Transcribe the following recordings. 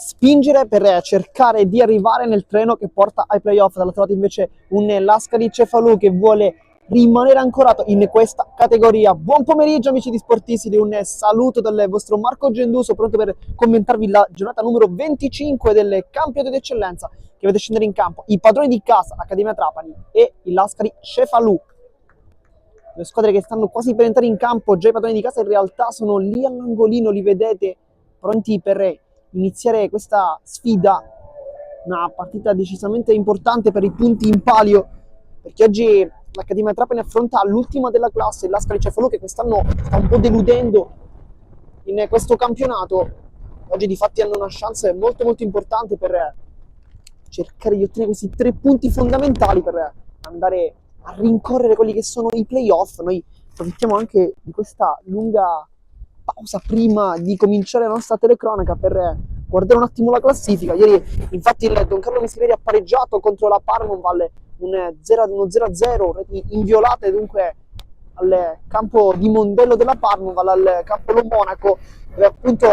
spingere per cercare di arrivare nel treno che porta ai playoff. Dall'altro lato invece un Lascari Cefalù che vuole rimanere ancorato in questa categoria. Buon pomeriggio amici di Sportisti, un saluto dal vostro Marco Genduso, pronto per commentarvi la giornata numero 25 del campionato d'eccellenza che vede scendere in campo i padroni di casa, Accademia Trapani e il Lascari Cefalù. Le squadre che stanno quasi per entrare in campo, già i padroni di casa in realtà sono lì all'angolino, li vedete, pronti per iniziare questa sfida, una partita decisamente importante per i punti in palio, perché oggi l'Accademia Trapani affronta l'ultima della classe, il Lascari Cefalù, che quest'anno sta un po' deludendo in questo campionato. Oggi di fatti hanno una chance molto molto importante per cercare di ottenere questi 3 punti fondamentali per andare a rincorrere quelli che sono i playoff. Noi approfittiamo anche di questa lunga pausa prima di cominciare la nostra telecronaca per guardare un attimo la classifica. Ieri infatti il Don Carlo Misileri ha pareggiato contro la Parmonval, uno 0-0, reti inviolate dunque al campo di Mondello della Parmonval, al campo Lo Monaco, dove appunto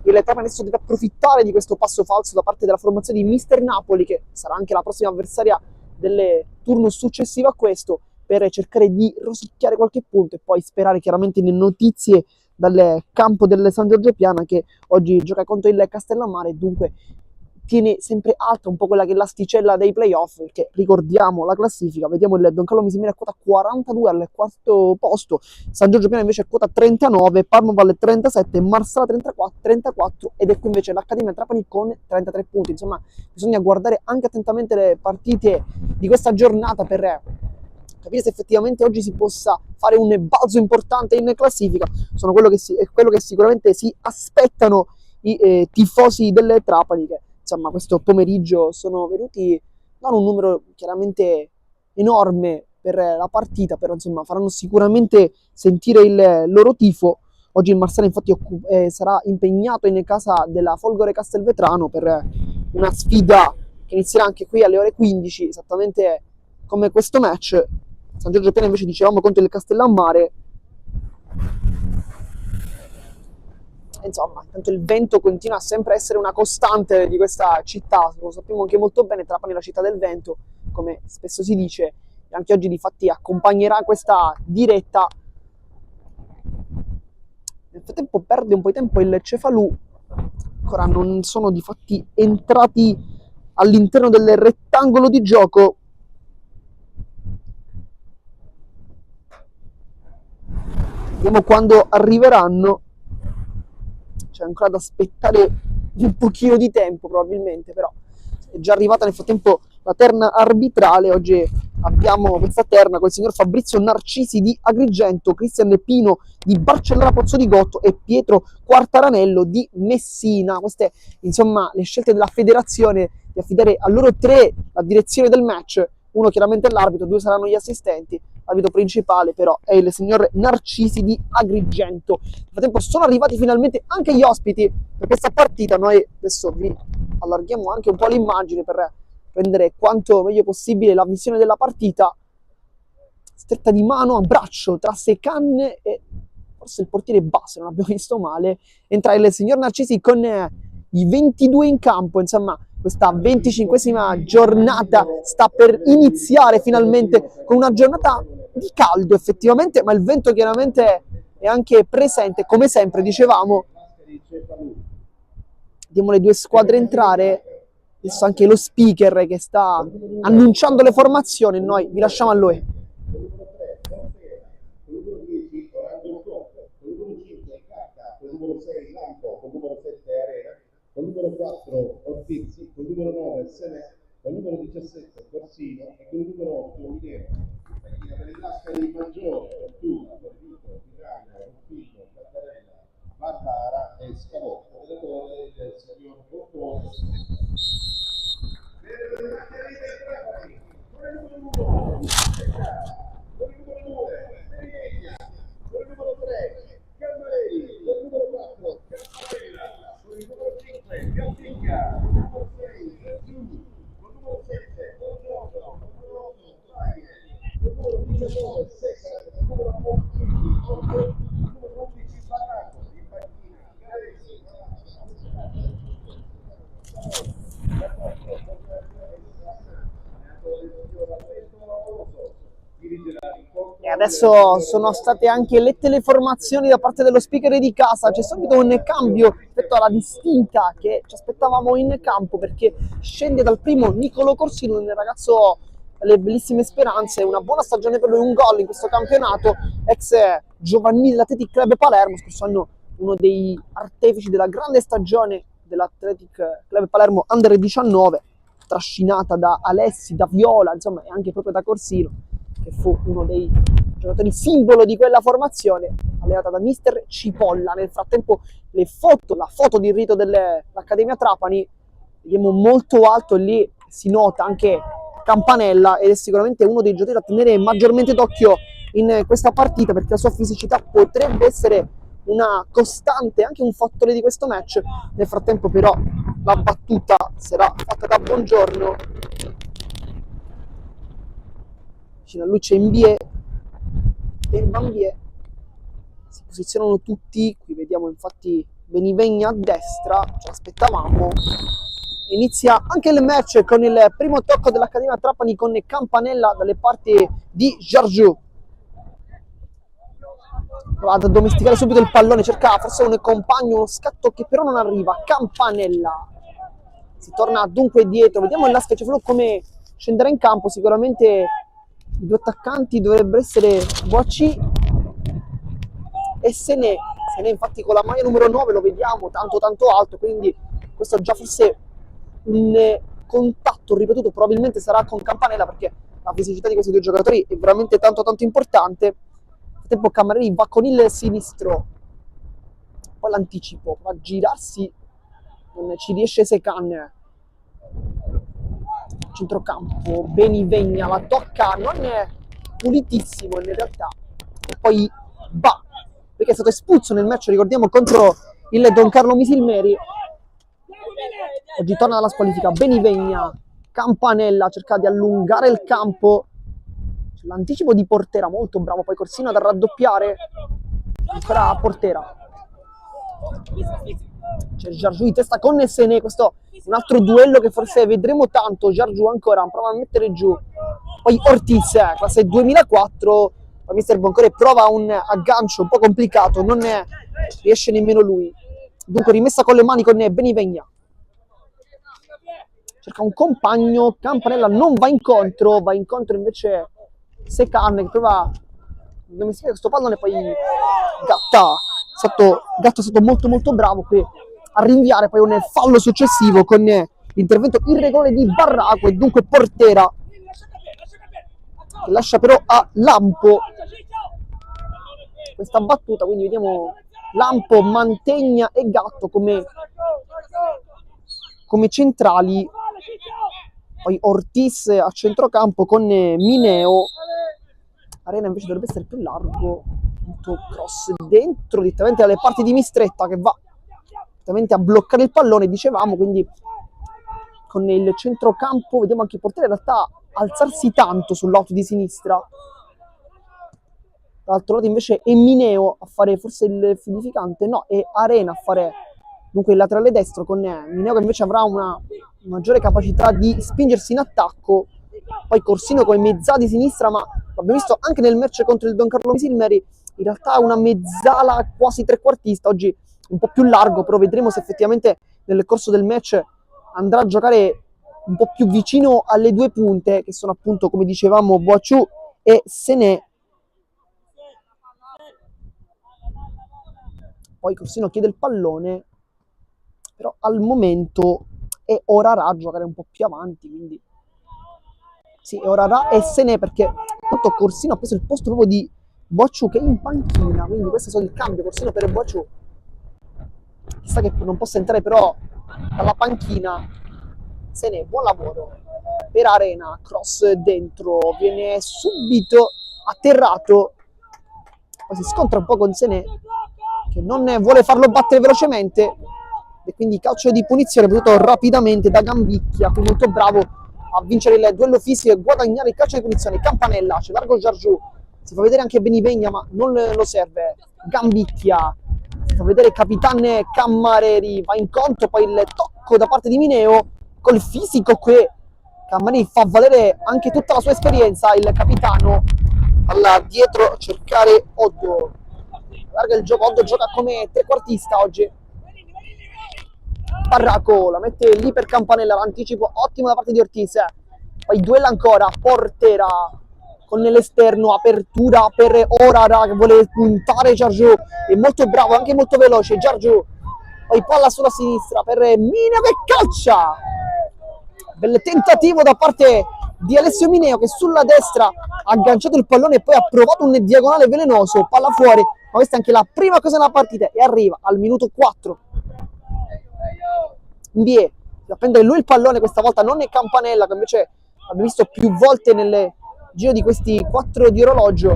il Trapani adesso deve approfittare di questo passo falso da parte della formazione di Mister Napoli, che sarà anche la prossima avversaria del turno successivo a questo, per cercare di rosicchiare qualche punto e poi sperare chiaramente in notizie dal campo del San Giorgio Piana, che oggi gioca contro il Castellammare e dunque tiene sempre alta un po' quella che è l'asticella dei playoff, perché ricordiamo la classifica, vediamo il Don Carlo Misileri a quota 42 al quarto posto, San Giorgio Piana invece a quota 39, Parmonval 37, Marsala 34 ed ecco invece l'Accademia Trapani con 33 punti. Insomma, bisogna guardare anche attentamente le partite di questa giornata per capire se effettivamente oggi si possa fare un balzo importante in classifica. Sono quello che sicuramente si aspettano i tifosi delle Trapani, che insomma questo pomeriggio sono venuti non un numero chiaramente enorme per la partita, però insomma faranno sicuramente sentire il loro tifo. Oggi il Marsala infatti sarà impegnato in casa della Folgore Castelvetrano per una sfida che inizierà anche qui alle ore 15, esattamente come questo match. San Giorgio Piana invece dicevamo contro il Castellammare. Insomma, tanto il vento continua a sempre essere una costante di questa città, lo sappiamo anche molto bene, Trapani è la città del vento, come spesso si dice, e anche oggi difatti accompagnerà questa diretta. Nel frattempo perde un po' di tempo il Cefalù, ancora non sono difatti entrati all'interno del rettangolo di gioco. Vediamo quando arriveranno. C'è ancora da aspettare un pochino di tempo probabilmente, però è già arrivata nel frattempo la terna arbitrale. Oggi abbiamo questa terna con il signor Fabrizio Narcisi di Agrigento, Cristian Pino di Barcellona Pozzo di Gotto e Pietro Quartaranello di Messina. Queste insomma le scelte della federazione di affidare a loro 3 la direzione del match. Uno chiaramente è l'arbitro, 2 saranno gli assistenti. L'arbitro principale però è il signor Narcisi di Agrigento. Nel frattempo sono arrivati finalmente anche gli ospiti per questa partita. Noi adesso vi allarghiamo anche un po' l'immagine per rendere quanto meglio possibile la visione della partita. Stretta di mano, abbraccio tra Secan e forse il portiere Basso, non abbiamo visto male. Entra il signor Narcisi con i 22 in campo. Insomma, questa 25esima giornata sta per iniziare finalmente, con una giornata di caldo effettivamente, ma il vento chiaramente è anche presente, come sempre dicevamo. Vediamo le 2 squadre entrare, adesso anche lo speaker che sta annunciando le formazioni, noi vi lasciamo a lui. Con il numero 4 Ortizzi, con il numero 9 Senè, con il numero 17 Corsino e con il numero 8 Minero. Per il Lascari Maggiore, Fortuna, Torrito, Tirana, Ruffino, Cattarella, Barbara e Scalotto. Allenatore del signor Boccone. Per il Lascari dei Trapani, con il numero 1 con il numero 2 Periglia, con il numero 3 Cammarelli, con il numero 4 Cammarella, con il numero 5 Gattinga, con il numero 6 Giù, con il numero 7 Orlando, con il numero 8 Traie, con il numero 19 Sessa, con il numero 11 Orto, con il numero 11 Barraco, in panchina Garesi, adesso sono state anche lette le formazioni da parte dello speaker di casa, c'è subito un cambio rispetto alla distinta che ci aspettavamo in campo, perché scende dal primo Niccolò Corsino, un ragazzo dalle bellissime speranze, una buona stagione per lui, un gol in questo campionato, ex giovanile dell'Athletic Club Palermo, scorso anno uno dei artefici della grande stagione dell'Athletic Club Palermo Under 19, trascinata da Alessi, da Viola, insomma, e anche proprio da Corsino, che fu uno dei giocatori simbolo di quella formazione, allenata da mister Cipolla. Nel frattempo la foto di rito dell'Accademia Trapani, vediamo molto alto, lì si nota anche Campanella, ed è sicuramente uno dei giocatori da tenere maggiormente d'occhio in questa partita, perché la sua fisicità potrebbe essere una costante, anche un fattore di questo match. Nel frattempo però la battuta sarà fatta da Buongiorno, vicino a lui c'è Mbie e Mbambie, si posizionano tutti, qui vediamo infatti Benivegna a destra, ce l'aspettavamo. Inizia anche il match con il primo tocco dell'Accademia Trapani con Campanella dalle parti di Giorgiou. Va ad addomesticare subito il pallone, cerca forse un compagno, uno scatto che però non arriva. Campanella si torna dunque dietro, vediamo il Lascacefalo come scenderà in campo. Sicuramente i due attaccanti dovrebbero essere Boaci e Sené infatti con la maglia numero 9 lo vediamo tanto alto, quindi questo già forse un contatto ripetuto probabilmente sarà con Campanella, perché la fisicità di questi due giocatori è veramente tanto importante. Nel tempo Cammarelli va con il sinistro, poi l'anticipo, va a girarsi, non ci riesce Secan, centrocampo, Benivegna la tocca, non è pulitissimo in realtà, e poi va, perché è stato espulso nel match, ricordiamo, contro il Don Carlo Misilmeri. Oggi torna dalla squalifica Benivegna. Campanella cerca di allungare il campo, l'anticipo di Portera molto bravo, poi Corsino da raddoppiare, ancora Portera, c'è Giorgiou in testa con Sené, questo è un altro duello che forse vedremo tanto. Giorgiou ancora prova a mettere giù, poi Ortiz, classe 2004, ma mister Boncore prova un aggancio un po' complicato, non riesce nemmeno lui, dunque rimessa con le mani con Benivegna, cerca un compagno, Campanella non va incontro invece Secan, che prova a domesticare questo pallone, poi Gatta è stato molto bravo qui a rinviare, poi un fallo successivo con l'intervento irregolare di Barraco, e dunque Portera che lascia però a Lampo questa battuta, quindi vediamo Lampo, Mantegna e Gatto come centrali, poi Ortiz a centrocampo con Mineo. Arena invece dovrebbe essere più largo, cross dentro direttamente dalle parti di Mistretta, che va direttamente a bloccare il pallone, dicevamo, quindi con il centrocampo vediamo anche il portiere in realtà alzarsi tanto sul lato di sinistra. Dall'altro lato invece è Mineo a fare forse il finificante, no, è Arena a fare dunque il laterale destro, con Mineo che invece avrà una maggiore capacità di spingersi in attacco. Poi Corsino come mezzala di sinistra, ma l'abbiamo visto anche nel match contro il Don Carlo Misilmeri, in realtà una mezzala quasi trequartista, oggi un po' più largo, però vedremo se effettivamente nel corso del match andrà a giocare un po' più vicino alle due punte, che sono appunto, come dicevamo, Boaciù e Sené. Poi Corsino chiede il pallone, però al momento è Orarà a giocare un po' più avanti, quindi sì, è Orarà e Sené, perché appunto Corsino ha preso il posto proprio di Boaciù che è in panchina, quindi questo è solo il cambio, Corsino per Boaciù. Chissà che non possa entrare però dalla panchina Sené. Buon lavoro per Arena, cross dentro, viene subito atterrato, poi si scontra un po' con Sené che non vuole farlo battere velocemente, e quindi calcio di punizione potuto rapidamente da Gambicchia, qui molto bravo a vincere il duello fisico e guadagnare il calcio di punizione. Campanella, c'è largo Giorgiou, si fa vedere anche Benivegna ma non lo serve. Gambicchia, si fa vedere Capitan Cammareri, va incontro, poi il tocco da parte di Mineo col fisico qui Cammareri fa valere anche tutta la sua esperienza, il capitano Palla dietro a cercare Oddo. Larga il gioco, Oddo gioca come trequartista oggi. Barraco la mette lì per Campanella, l'anticipo ottimo da parte di Ortiz. Poi duella ancora, Portera con l'esterno, apertura per Orara che vuole puntare Giorgio, è molto bravo, anche molto veloce Giorgio. Poi palla sulla sinistra per Mineo che calcia. Bel tentativo da parte di Alessio Mineo che sulla destra ha agganciato il pallone e poi ha provato un diagonale velenoso, palla fuori, ma questa è anche la prima cosa nella partita e arriva al minuto 4. Mbie a prendere lui il pallone, questa volta non è Campanella che invece abbiamo visto più volte nel giro di questi 4 di orologio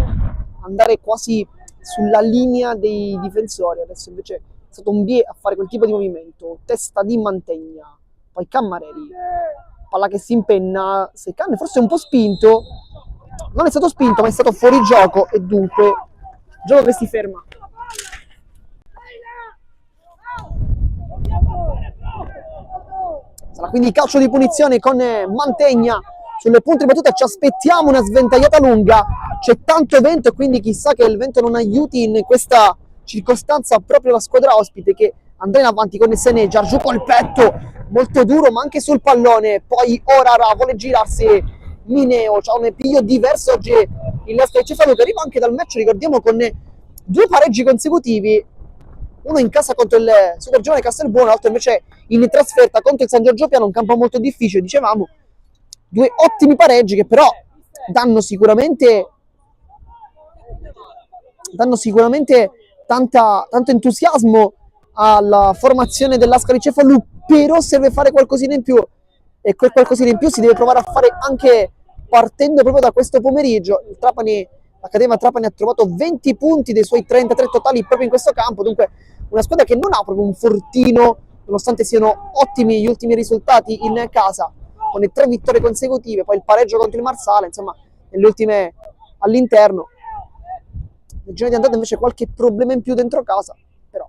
andare quasi sulla linea dei difensori. Adesso invece è stato Mbie a fare quel tipo di movimento, testa di Mantegna, poi Cammarelli, palla che si impenna, Secane forse un po' spinto, non è stato spinto ma è stato fuori gioco e dunque gioco che si ferma. Sarà quindi calcio di punizione con Mantegna sulle punte di battuta, ci aspettiamo una sventagliata lunga, c'è tanto vento e quindi chissà che il vento non aiuti in questa circostanza proprio la squadra ospite che andrà in avanti con Sene, Giorgio col petto, molto duro ma anche sul pallone, poi Orara vuole girarsi, Mineo, c'ha un piglio diverso oggi il nostro Cefalo che arriva anche dal match, ricordiamo con 2 pareggi consecutivi, uno in casa contro il Super Giovane Castelbuono, l'altro invece in trasferta contro il San Giorgio Piano, un campo molto difficile, dicevamo, 2 ottimi pareggi che però danno sicuramente tanto entusiasmo alla formazione dell'Ascari Cefalù, però serve fare qualcosina in più e quel qualcosina in più si deve provare a fare anche partendo proprio da questo pomeriggio. Il Trapani, l'Accademia Trapani ha trovato 20 punti dei suoi 33 totali proprio in questo campo, dunque una squadra che non ha proprio un fortino nonostante siano ottimi gli ultimi risultati in casa con le 3 vittorie consecutive, poi il pareggio contro il Marsala, insomma nelle ultime all'interno. Nel girone di andata invece qualche problema in più dentro casa, però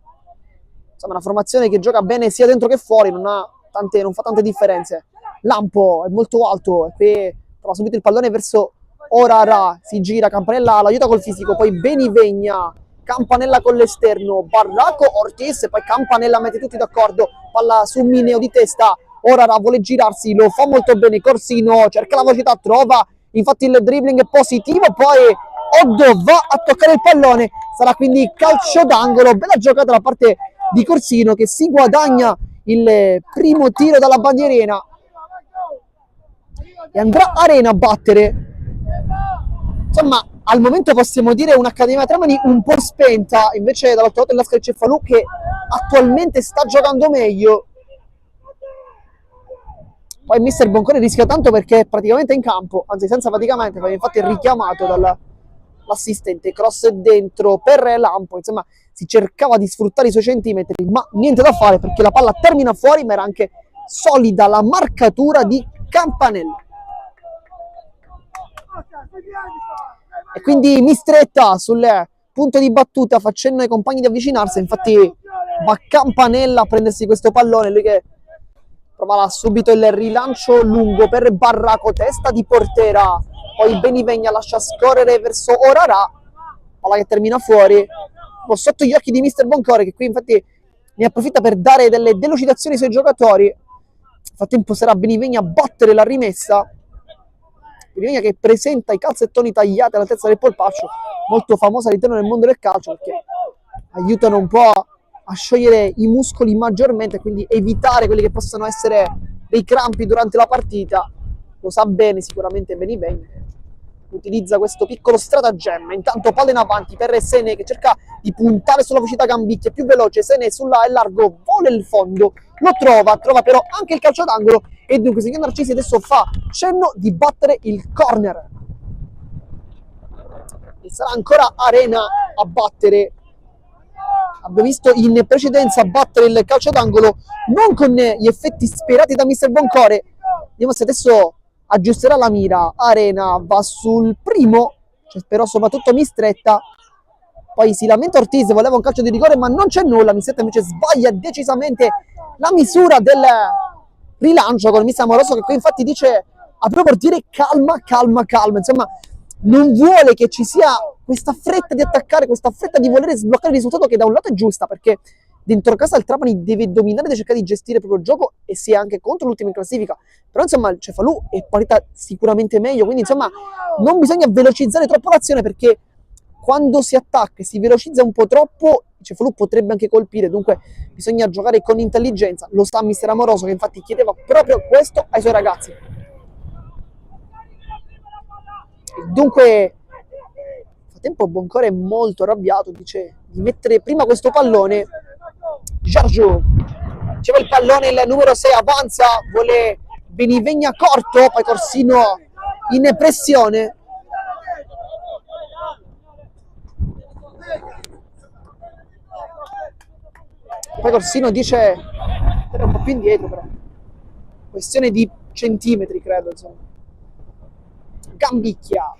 insomma una formazione che gioca bene sia dentro che fuori, non fa tante differenze. Lampo è molto alto e qui trova subito il pallone verso Orara, si gira, Campanella l'aiuta col fisico, poi Benivegna, Campanella con l'esterno, Barraco, Ortiz, poi Campanella mette tutti d'accordo, palla su Mineo di testa, Orara vuole girarsi, lo fa molto bene, Corsino cerca la velocità, trova infatti il dribbling positivo, poi Oddo va a toccare il pallone, sarà quindi calcio d'angolo, bella giocata da parte di Corsino che si guadagna il primo tiro dalla bandierina e andrà Arena a battere. Insomma, al momento possiamo dire un'Accademia Trapani un po' spenta, invece dall'altro lato l'Ascari Cefalù che attualmente sta giocando meglio. Poi il mister Boncore rischia tanto perché è praticamente in campo, anzi senza praticamente, perché infatti è richiamato dall'assistente, cross dentro per Lampo, insomma si cercava di sfruttare i suoi centimetri, ma niente da fare perché la palla termina fuori, ma era anche solida la marcatura di Campanella. E quindi Mistretta sul punto di battuta facendo ai compagni di avvicinarsi, infatti va Campanella a prendersi questo pallone, lui che prova subito il rilancio lungo per Barraco, testa di Portera, poi Benivegna lascia scorrere verso Orara, palla che termina fuori, un po' sotto gli occhi di mister Boncore che qui infatti ne approfitta per dare delle delucidazioni ai suoi giocatori. Nel frattempo sarà Benivegna a battere la rimessa, Benivegna che presenta i calzettoni tagliati all'altezza del polpaccio, molto famosa all'interno del mondo del calcio perché aiutano un po' a sciogliere i muscoli maggiormente, quindi evitare quelli che possono essere dei crampi durante la partita. Lo sa bene sicuramente Benivegna, utilizza questo piccolo stratagemma. Intanto palla in avanti per Sene che cerca di puntare sulla velocità Gambicchi, è più veloce, Sene sulla è largo, vuole il fondo, lo trova però anche il calcio d'angolo e dunque signor Narcisi adesso fa cenno di battere il corner e sarà ancora Arena a battere. Abbiamo visto in precedenza battere il calcio d'angolo non con gli effetti sperati da mister Boncore. Vediamo se adesso aggiusterà la mira. Arena va sul primo, però soprattutto Mistretta, poi si lamenta Ortiz, voleva un calcio di rigore ma non c'è nulla. Mistretta invece sbaglia decisamente la misura del rilancio con il mister Amoroso che qui infatti dice a proprio portiere calma, insomma non vuole che ci sia questa fretta di attaccare, questa fretta di volere sbloccare il risultato, che da un lato è giusta, perché dentro casa il Trapani deve dominare, deve cercare di gestire il proprio gioco e si è anche contro l'ultima in classifica, però insomma il Cefalù è parità sicuramente meglio, quindi insomma non bisogna velocizzare troppo l'azione, perché quando si attacca e si velocizza un po' troppo il Cefalù potrebbe anche colpire, dunque bisogna giocare con intelligenza. Lo sta mister Amoroso, che infatti chiedeva proprio questo ai suoi ragazzi. Dunque nel frattempo Boncore è molto arrabbiato, dice di mettere prima questo pallone. Giorgio diceva il pallone, il numero 6 avanza, vuole Benivegna corto, poi Corsino in pressione. Poi Corsino dice è un po' più indietro, però questione di centimetri credo, insomma. Gambicchia,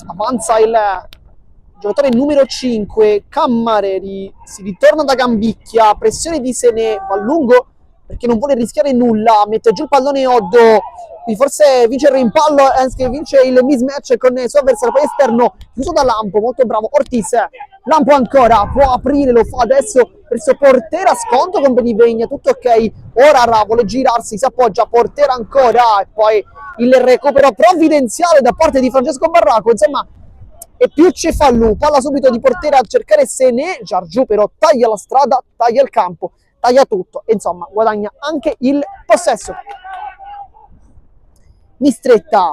avanza il giocatore numero 5 Cammareri, si ritorna da Gambicchia, pressione di Sene, va a lungo perché non vuole rischiare nulla, mette giù il pallone Oddo, quindi forse vince il rimpallo, anche vince il mismatch con il suo avversario, poi esterno chiuso da Lampo, molto bravo Ortiz. Lampo ancora, può aprire, lo fa adesso verso Portera, sconto con Benivegna, tutto ok, ora vuole girarsi, si appoggia, Portera ancora, e poi il recupero provvidenziale da parte di Francesco Barraco, insomma è più Cefalù, palla subito di Portera a cercare Sene, Giargiù però taglia la strada, taglia il campo, taglia tutto, e insomma guadagna anche il possesso. Mistretta,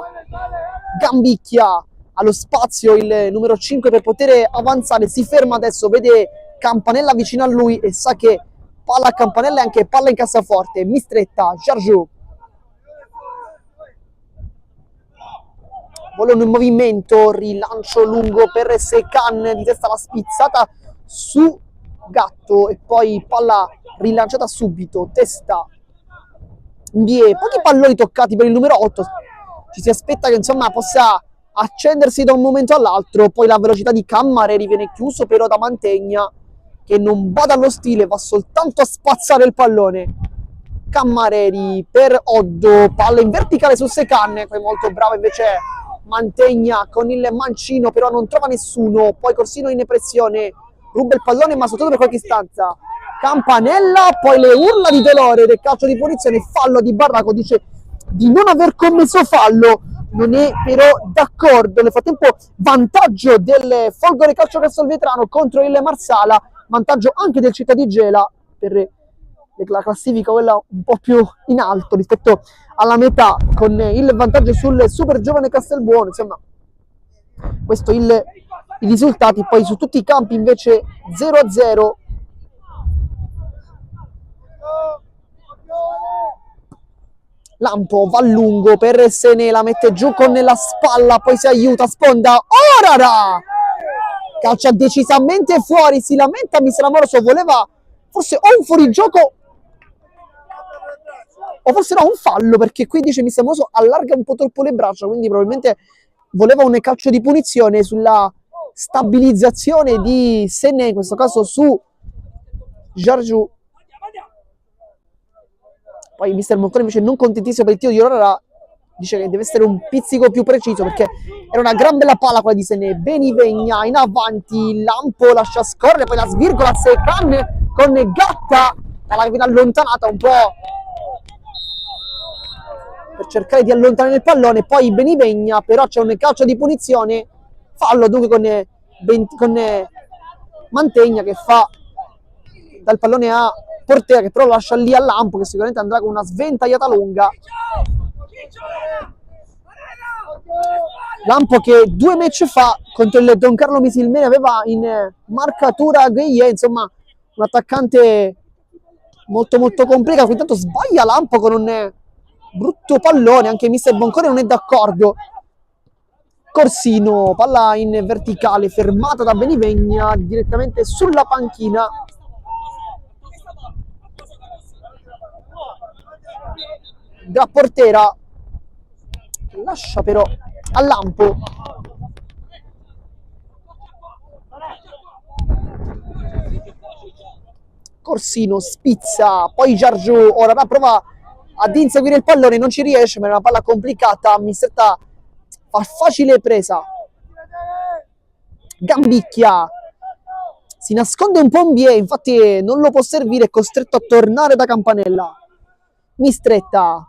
Gambicchia, allo spazio il numero 5 per poter avanzare, si ferma adesso, vede Campanella vicino a lui e sa che palla a Campanella e anche palla in cassaforte. Mistretta, Giargiù, vuole un movimento, rilancio lungo per Secan, di testa la spizzata su Gatto e poi palla rilanciata subito, testa Ndie, pochi palloni toccati per il numero 8, ci si aspetta che insomma possa accendersi da un momento all'altro, poi la velocità di Cammareri viene chiuso però da Mantegna, che non va dallo stile, va soltanto a spazzare il pallone. Cammareri per Oddo, palla in verticale su Secan, poi molto bravo invece Mantegna con il mancino, però non trova nessuno, poi Corsino in pressione, ruba il pallone ma soltanto per qualche istanza. Campanella, poi le urla di dolore del calcio di punizione, fallo di Barraco, dice di non aver commesso fallo, non è però d'accordo. Nel frattempo vantaggio del Folgore Calcio Castelvetrano contro il Marsala, vantaggio anche del Città di Gela per la classifica, quella un po' più in alto rispetto alla metà, con il vantaggio sul super giovane Castelbuono. Insomma, questo i risultati. Poi su tutti i campi invece 0-0. Lampo va a lungo per Sene, la mette giù con la spalla, poi si aiuta, sponda Orara, calcia decisamente fuori, si lamenta mister Amoroso, voleva forse o un fuorigioco o forse no un fallo, perché qui dice mister Amoroso allarga un po' troppo le braccia, quindi probabilmente voleva un calcio di punizione sulla stabilizzazione di Sene, in questo caso su Giargiù. Poi mister Moncone invece non contentissimo per il tiro di Orara, dice che deve essere un pizzico più preciso perché era una gran bella palla quella di Sene. Benivegna in avanti, Lampo lascia scorrere, poi la svirgola Secan con Gatta, palla che viene allontanata un po' per cercare di allontanare il pallone, poi Benivegna, però c'è un calcio di punizione, fallo dunque con Mantegna che fa dal pallone a Portera, che però lo lascia lì a Lampo, che sicuramente andrà con una sventagliata lunga. Lampo che 2 match fa contro il Don Carlo Misilmene aveva in marcatura Gueye, insomma un attaccante molto molto complicato. Intanto sbaglia Lampo con un brutto pallone, anche mister Boncone non è d'accordo. Corsino, palla in verticale, fermata da Benivegna direttamente sulla panchina. Da Portera, lascia però a Lampo. Corsino spizza, poi Giargiù, ora prova ad inseguire il pallone, non ci riesce, ma è una palla complicata. Mistretta fa facile presa. Gambicchia, si nasconde un po' Mbie, infatti non lo può servire, è costretto a tornare da Campanella. Mistretta,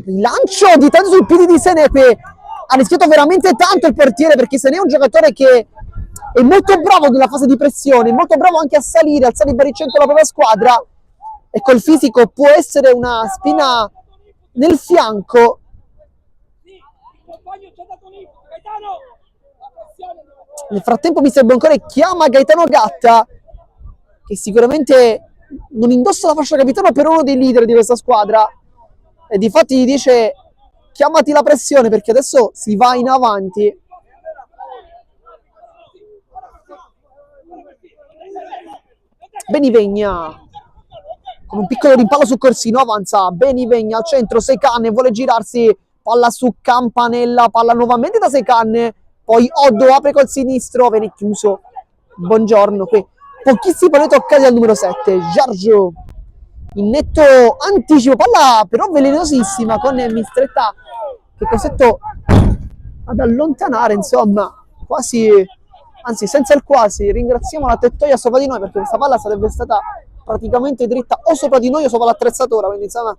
rilancio di tanto sul piede di Senepe, ha rischiato veramente tanto il portiere, perché Senepe è un giocatore che è molto bravo nella fase di pressione, molto bravo anche a salire, alzare il baricentro della propria squadra, e col fisico può essere una spina nel fianco. Nel frattempo Mister Boncone chiama Gaetano Gatta, che sicuramente non indossa la fascia capitano, per uno dei leader di questa squadra, e difatti gli dice: chiamati la pressione, perché adesso si va in avanti. Benivegna con un piccolo rimpallo su Corsino, avanza Benivegna al centro, Secanne vuole girarsi, palla su Campanella, palla nuovamente da Secanne, poi Oddo apre col sinistro, viene chiuso. Buongiorno, qui pochissimi palloni toccati al numero 7, Giorgio in netto anticipo, palla però velenosissima con Mistretta che è costretto ad allontanare, insomma, quasi, anzi senza il quasi. Ringraziamo la tettoia sopra di noi, perché questa palla sarebbe stata praticamente dritta o sopra di noi o sopra l'attrezzatura, quindi insomma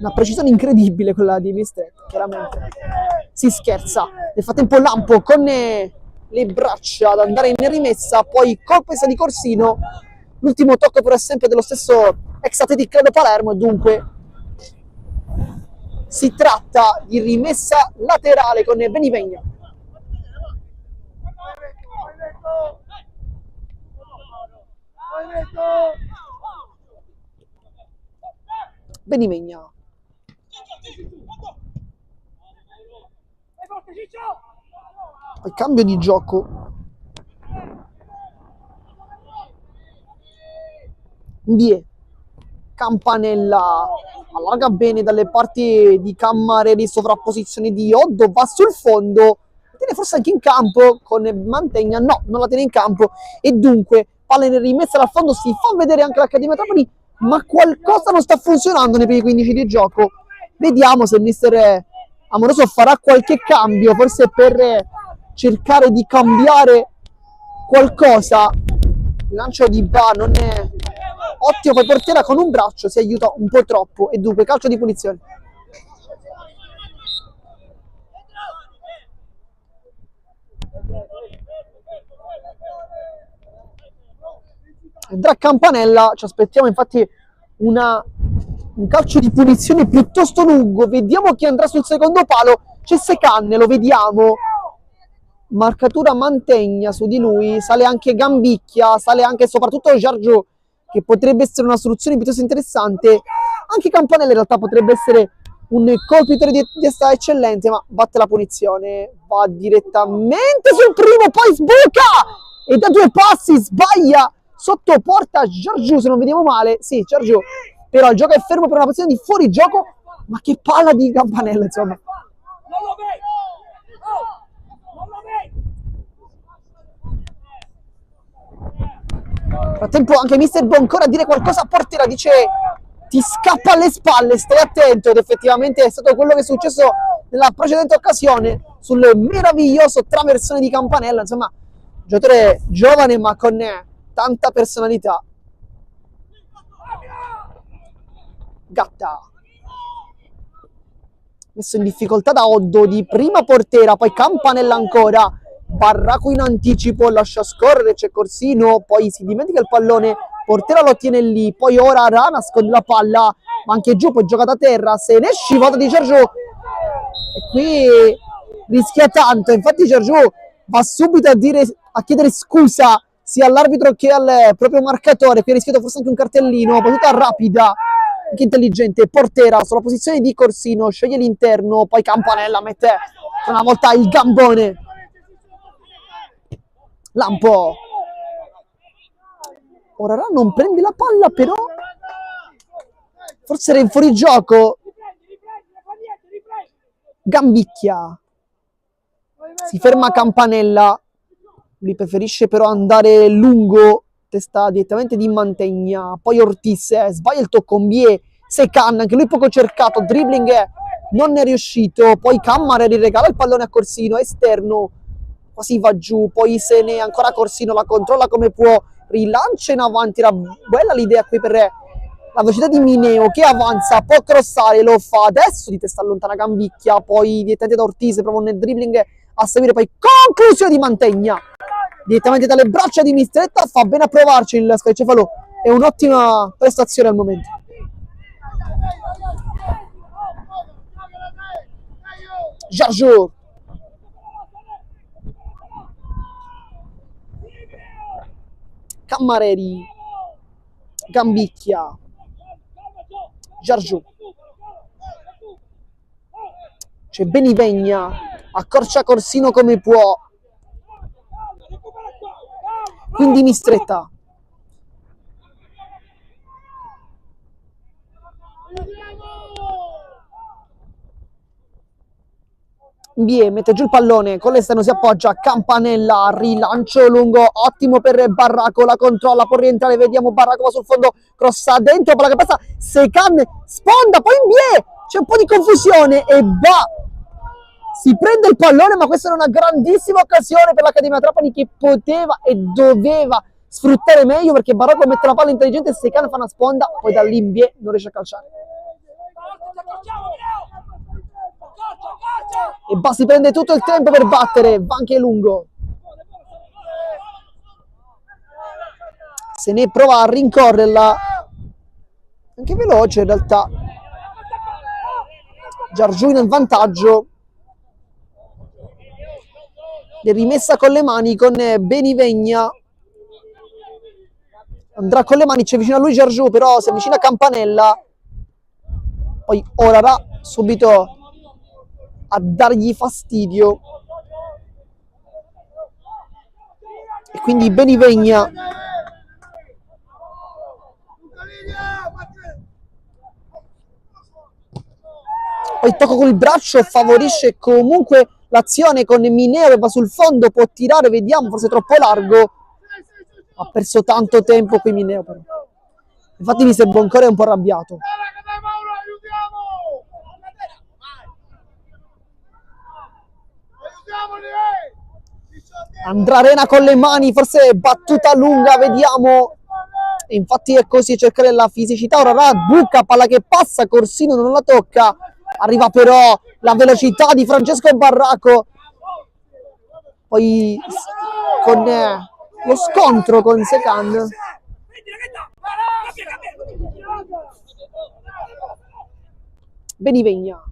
una precisione incredibile quella di Mistretta, chiaramente. Si scherza. Nel frattempo Lampo con le braccia ad andare in rimessa, poi colpesa di Corsino, l'ultimo tocco però è sempre dello stesso ex Athletic Club Palermo, e dunque si tratta di rimessa laterale con Benivegna. Benivegna, poi cambio di gioco. Mbie, Campanella allarga bene dalle parti di Cammarelli, sovrapposizione di Oddo, va sul fondo, tiene forse anche in campo con Mantegna, no, non la tiene in campo, e dunque palla in rimessa dal fondo, si fa vedere anche l'Accademia Trapani, ma qualcosa non sta funzionando nei primi 15 di gioco. Vediamo se il mister Amoroso farà qualche cambio, forse per cercare di cambiare qualcosa. Il lancio di Ba non è ottimo, poi portiera con un braccio si aiuta un po' troppo, e dunque calcio di punizione. Da Campanella ci aspettiamo infatti un calcio di punizione piuttosto lungo. Vediamo chi andrà sul secondo palo. C'è Secanne, lo vediamo, marcatura Mantegna su di lui, sale anche Gambicchia, sale anche e soprattutto Giorgio, che potrebbe essere una soluzione piuttosto interessante. Anche Campanella in realtà potrebbe essere un colpitore di testa eccellente, ma batte la punizione, va direttamente sul primo, poi sbuca e da 2 passi sbaglia sotto porta Giorgio, se non vediamo male. Sì, Giorgio, però il gioco è fermo per una posizione di fuorigioco, ma che palla di Campanella, insomma. Nel frattempo anche Mister Boncone a dire qualcosa a portiera, dice: ti scappa alle spalle, stai attento, ed effettivamente è stato quello che è successo nella precedente occasione sul meraviglioso traversone di Campanella. Insomma, giocatore giovane ma con tanta personalità. Gatta messo in difficoltà da Oddo di prima portera, poi Campanella ancora, Barraco in anticipo, lascia scorrere, c'è Corsino, poi si dimentica il pallone, portera lo tiene lì, poi ora Ra nasconde la palla, ma anche giù, poi gioca da terra, se ne scivota di Giorgio, e qui rischia tanto. Infatti Giorgio va subito a chiedere scusa sia all'arbitro che al proprio marcatore, qui ha rischiato forse anche un cartellino, battuta rapida, anche intelligente. Portera sulla posizione di Corsino, sceglie l'interno, poi Campanella mette una volta il gambone. Lampo, ora Ra non prende la palla, però forse era in fuorigioco. Gambicchia, si ferma Campanella, lui preferisce però andare lungo, testa direttamente di Mantegna, poi Ortiz, sbaglia il tocco, Mbie, Secan, anche lui poco cercato, dribbling non è riuscito, poi Cammareri regala il pallone a Corsino, esterno, quasi va giù, poi se ne ancora Corsino, la controlla come può, rilancia in avanti, era bella l'idea qui per la velocità di Mineo che avanza, può crossare, lo fa adesso di testa allontana Gambicchia, poi direttamente da Ortiz, prova un dribbling a seguire, poi conclusione di Mantegna, direttamente dalle braccia di Mistretta, fa bene a provarci il Scaicefalo, è un'ottima prestazione al momento. Giorgio Cammareri, Gambicchia, Giorgio, c'è Benivegna, accorcia Corsino come può, quindi Mistretta, Mbie mette giù il pallone, con l'esterno si appoggia, Campanella, rilancio lungo, ottimo per Barraco, la controlla, può rientrare, vediamo Barraco va sul fondo, crossa dentro, palla che passa, Secan, sponda, poi Mbie, c'è un po' di confusione e si prende il pallone, ma questa era una grandissima occasione per l'Accademia Trapani che poteva e doveva sfruttare meglio, perché Barraco mette la palla intelligente e Secan fa una sponda, poi da lì Mbie non riesce a calciare. E si prende tutto il tempo per battere, va anche lungo, se ne prova a rincorrerla, anche veloce in realtà, Giorgio in vantaggio, è rimessa con le mani con Benivegna, andrà con le mani, c'è vicino a lui Giorgio, però si avvicina a Campanella, poi Orara subito a dargli fastidio e quindi Benivegna poi tocco col braccio, favorisce comunque l'azione con Mineo che va sul fondo, può tirare, vediamo, forse troppo largo, ha perso tanto tempo qui Mineo però. Infatti Mister Boncore è un po' arrabbiato. Andrà Arena con le mani, forse battuta lunga, vediamo. Infatti è così, cercare la fisicità. Ora buca, palla che passa, Corsino non la tocca. Arriva però la velocità di Francesco Barraco. Poi con lo scontro con Secan. Benivegna.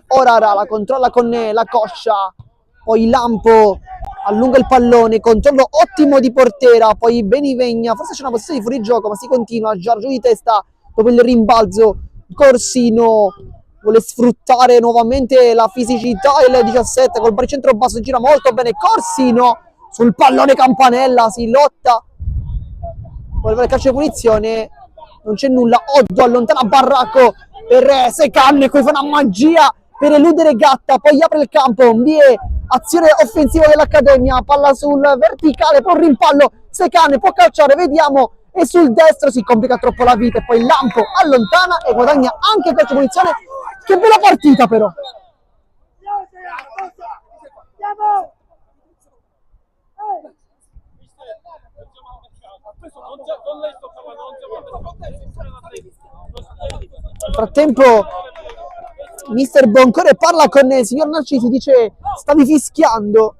Ora la controlla con la coscia. Poi Lampo allunga il pallone, controllo ottimo di Portera, poi Benivegna, forse c'è una posizione di fuorigioco, ma si continua, Giorgio di testa dopo il rimbalzo, Corsino vuole sfruttare nuovamente la fisicità, il 17 col baricentro basso, gira molto bene, Corsino sul pallone Campanella, si lotta, vuole fare calcio di punizione, non c'è nulla, Oddo allontana Barraco per Secan, e qui fa una magia per eludere Gatta, poi apre il campo, Mbie, azione offensiva dell'Accademia, palla sul verticale, poi un rimpallo, Secan può calciare, vediamo, e sul destro si complica troppo la vita, e poi Lampo allontana e guadagna anche calcio di punizione. Che bella partita però! Nel frattempo Mister Boncore parla con il signor Narcisi, dice stavi fischiando.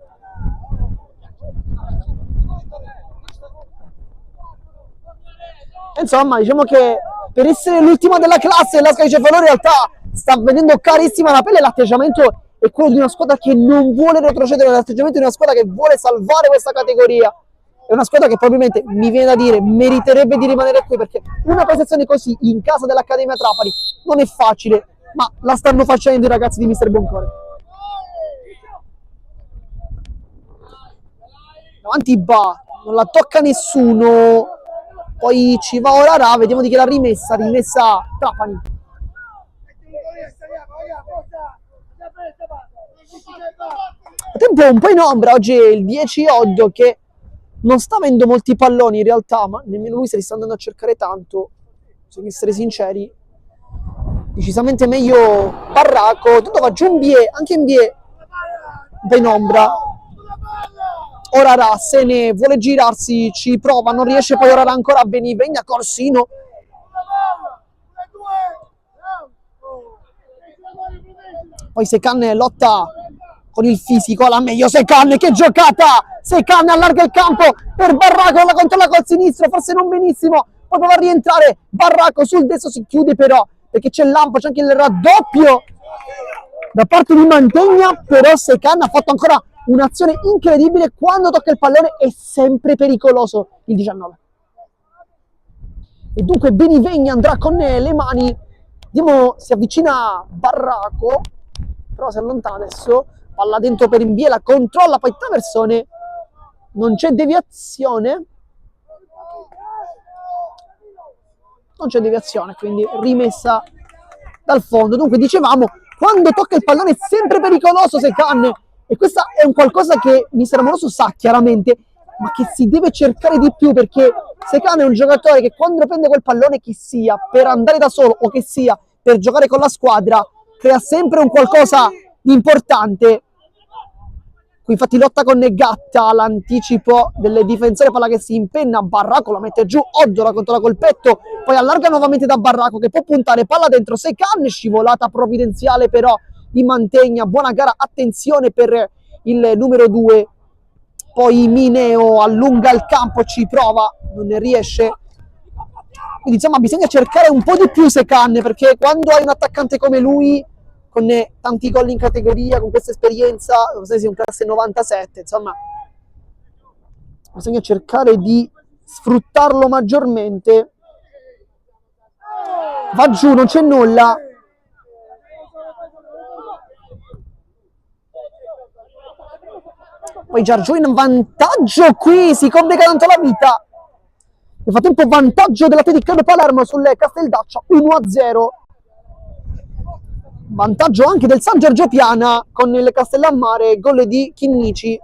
Insomma, diciamo che per essere l'ultima della classe la Scaicefalo in realtà sta venendo carissima la pelle, l'atteggiamento è quello di una squadra che non vuole retrocedere, l'atteggiamento di una squadra che vuole salvare questa categoria. È una squadra che probabilmente, mi viene da dire, meriterebbe di rimanere qui, perché una prestazione così in casa dell'Accademia Trapani non è facile, ma la stanno facendo i ragazzi di Mister Boncore. Davanti Ba, non la tocca nessuno, poi ci va Orara, vediamo di chi l'ha rimessa Trapani. A tempo un po' in ombra, oggi è il 10 Oddo che non sta avendo molti palloni in realtà, ma nemmeno lui se li sta andando a cercare tanto, bisogna essere sinceri. decisamente meglio Barraco. Tutto va giù Mbie, anche Mbie in ombra. Orara se ne vuole girarsi, ci prova, non riesce, poi Orara ancora a Benivegna, Corsino. Poi Secan lotta con il fisico, la meglio Secan, che giocata! Secan allarga il campo per Barraco, la controlla col sinistro, forse non benissimo, poi prova a rientrare, Barraco sul destro si chiude però, perché c'è Lampo, c'è anche il raddoppio da parte di Mantegna, però Secan ha fatto ancora un'azione incredibile, quando tocca il pallone è sempre pericoloso il 19. E dunque Benivegna andrà con le mani, vediamo, si avvicina Barraco, però si allontana adesso, palla dentro per Mbie, la controlla, poi traversone, non c'è deviazione, quindi rimessa dal fondo. Dunque dicevamo, quando tocca il pallone è sempre pericoloso Secan, e questa è un qualcosa che Mister Amoroso sa chiaramente, ma che si deve cercare di più, perché Secan è un giocatore che quando prende quel pallone, che sia per andare da solo o che sia per giocare con la squadra, crea sempre un qualcosa di importante. Qui infatti lotta con Negatta, l'anticipo del difensore, palla che si impenna, Barraco la mette giù, Oddo la controlla col petto, poi allarga nuovamente da Barraco che può puntare, palla dentro Secan, scivolata provvidenziale però di Mantegna, buona gara, attenzione per il numero 2, poi Mineo allunga il campo, ci prova, non ne riesce. Quindi insomma bisogna cercare un po' di più Secan, perché quando hai un attaccante come lui, con tanti gol in categoria, con questa esperienza, non so se sia un classe 97, insomma bisogna cercare di sfruttarlo maggiormente. Va giù, non c'è nulla. Poi Giargiù in vantaggio, qui si complica tanto la vita. Nel frattempo vantaggio dell'Athletic Club Palermo sul Casteldaccia, 1-0. Vantaggio anche del San Giorgio Piana con il Castellammare, gol di Chinnici.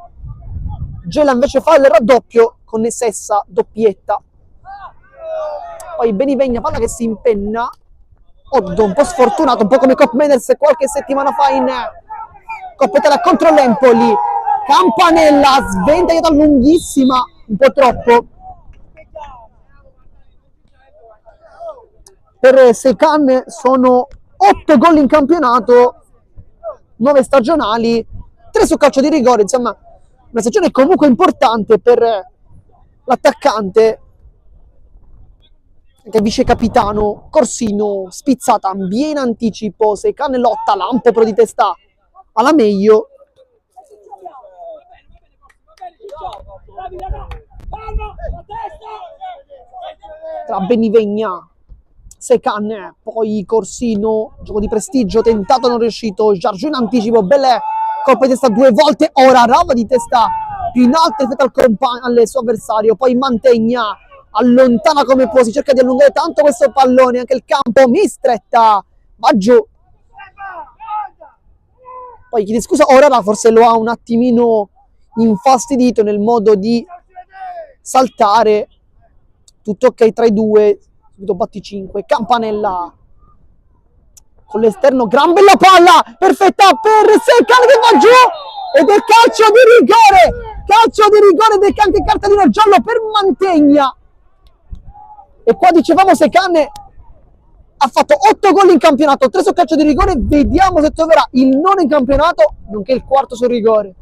Gela invece fa il raddoppio con Sessa, doppietta. Poi Benivegna, palla che si impenna. Oddo, un po' sfortunato, un po' come Cop Mendes qualche settimana fa in Coppa Italia contro l'Empoli. Campanella, sventagliata lunghissima, un po' troppo. Per Secan sono 8 gol in campionato, 9 stagionali, 3 su calcio di rigore, insomma una stagione comunque importante per l'attaccante, che è vice capitano. Corsino, spizzata, Mbie in anticipo, Secan lotta, Lampo però di testa alla meglio. Tra Benivegna, Secan, poi Corsino, gioco di prestigio, tentato, non riuscito, Giargiù in anticipo, belle colpe di testa 2 volte, ora Rava di testa più in alto rispetto al suo avversario, poi Mantegna allontana come può, si cerca di allungare tanto questo pallone, anche il campo mistretta, va giù. Poi chiede scusa, ora forse lo ha un attimino infastidito nel modo di saltare. Tutto ok tra i due, subito batti 5, Campanella con l'esterno, gran bella palla, perfetta per Secan che va giù, ed è calcio di rigore ed è anche cartellino giallo per Mantegna. E qua dicevamo Secan ha fatto 8 gol in campionato, 3 su calcio di rigore, vediamo se troverà il nono in campionato, nonché il quarto sul rigore.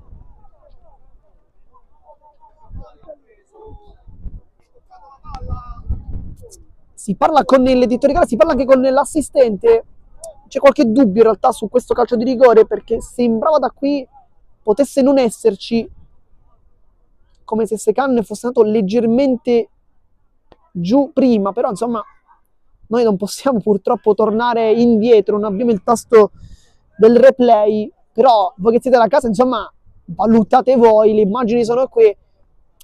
Si parla con l'editore gara, si parla anche con l'assistente. C'è qualche dubbio in realtà su questo calcio di rigore, perché sembrava da qui potesse non esserci, come se Secan fosse andato leggermente giù prima, però insomma noi non possiamo purtroppo tornare indietro, non abbiamo il tasto del replay, però voi che siete da casa insomma valutate voi, le immagini sono qui,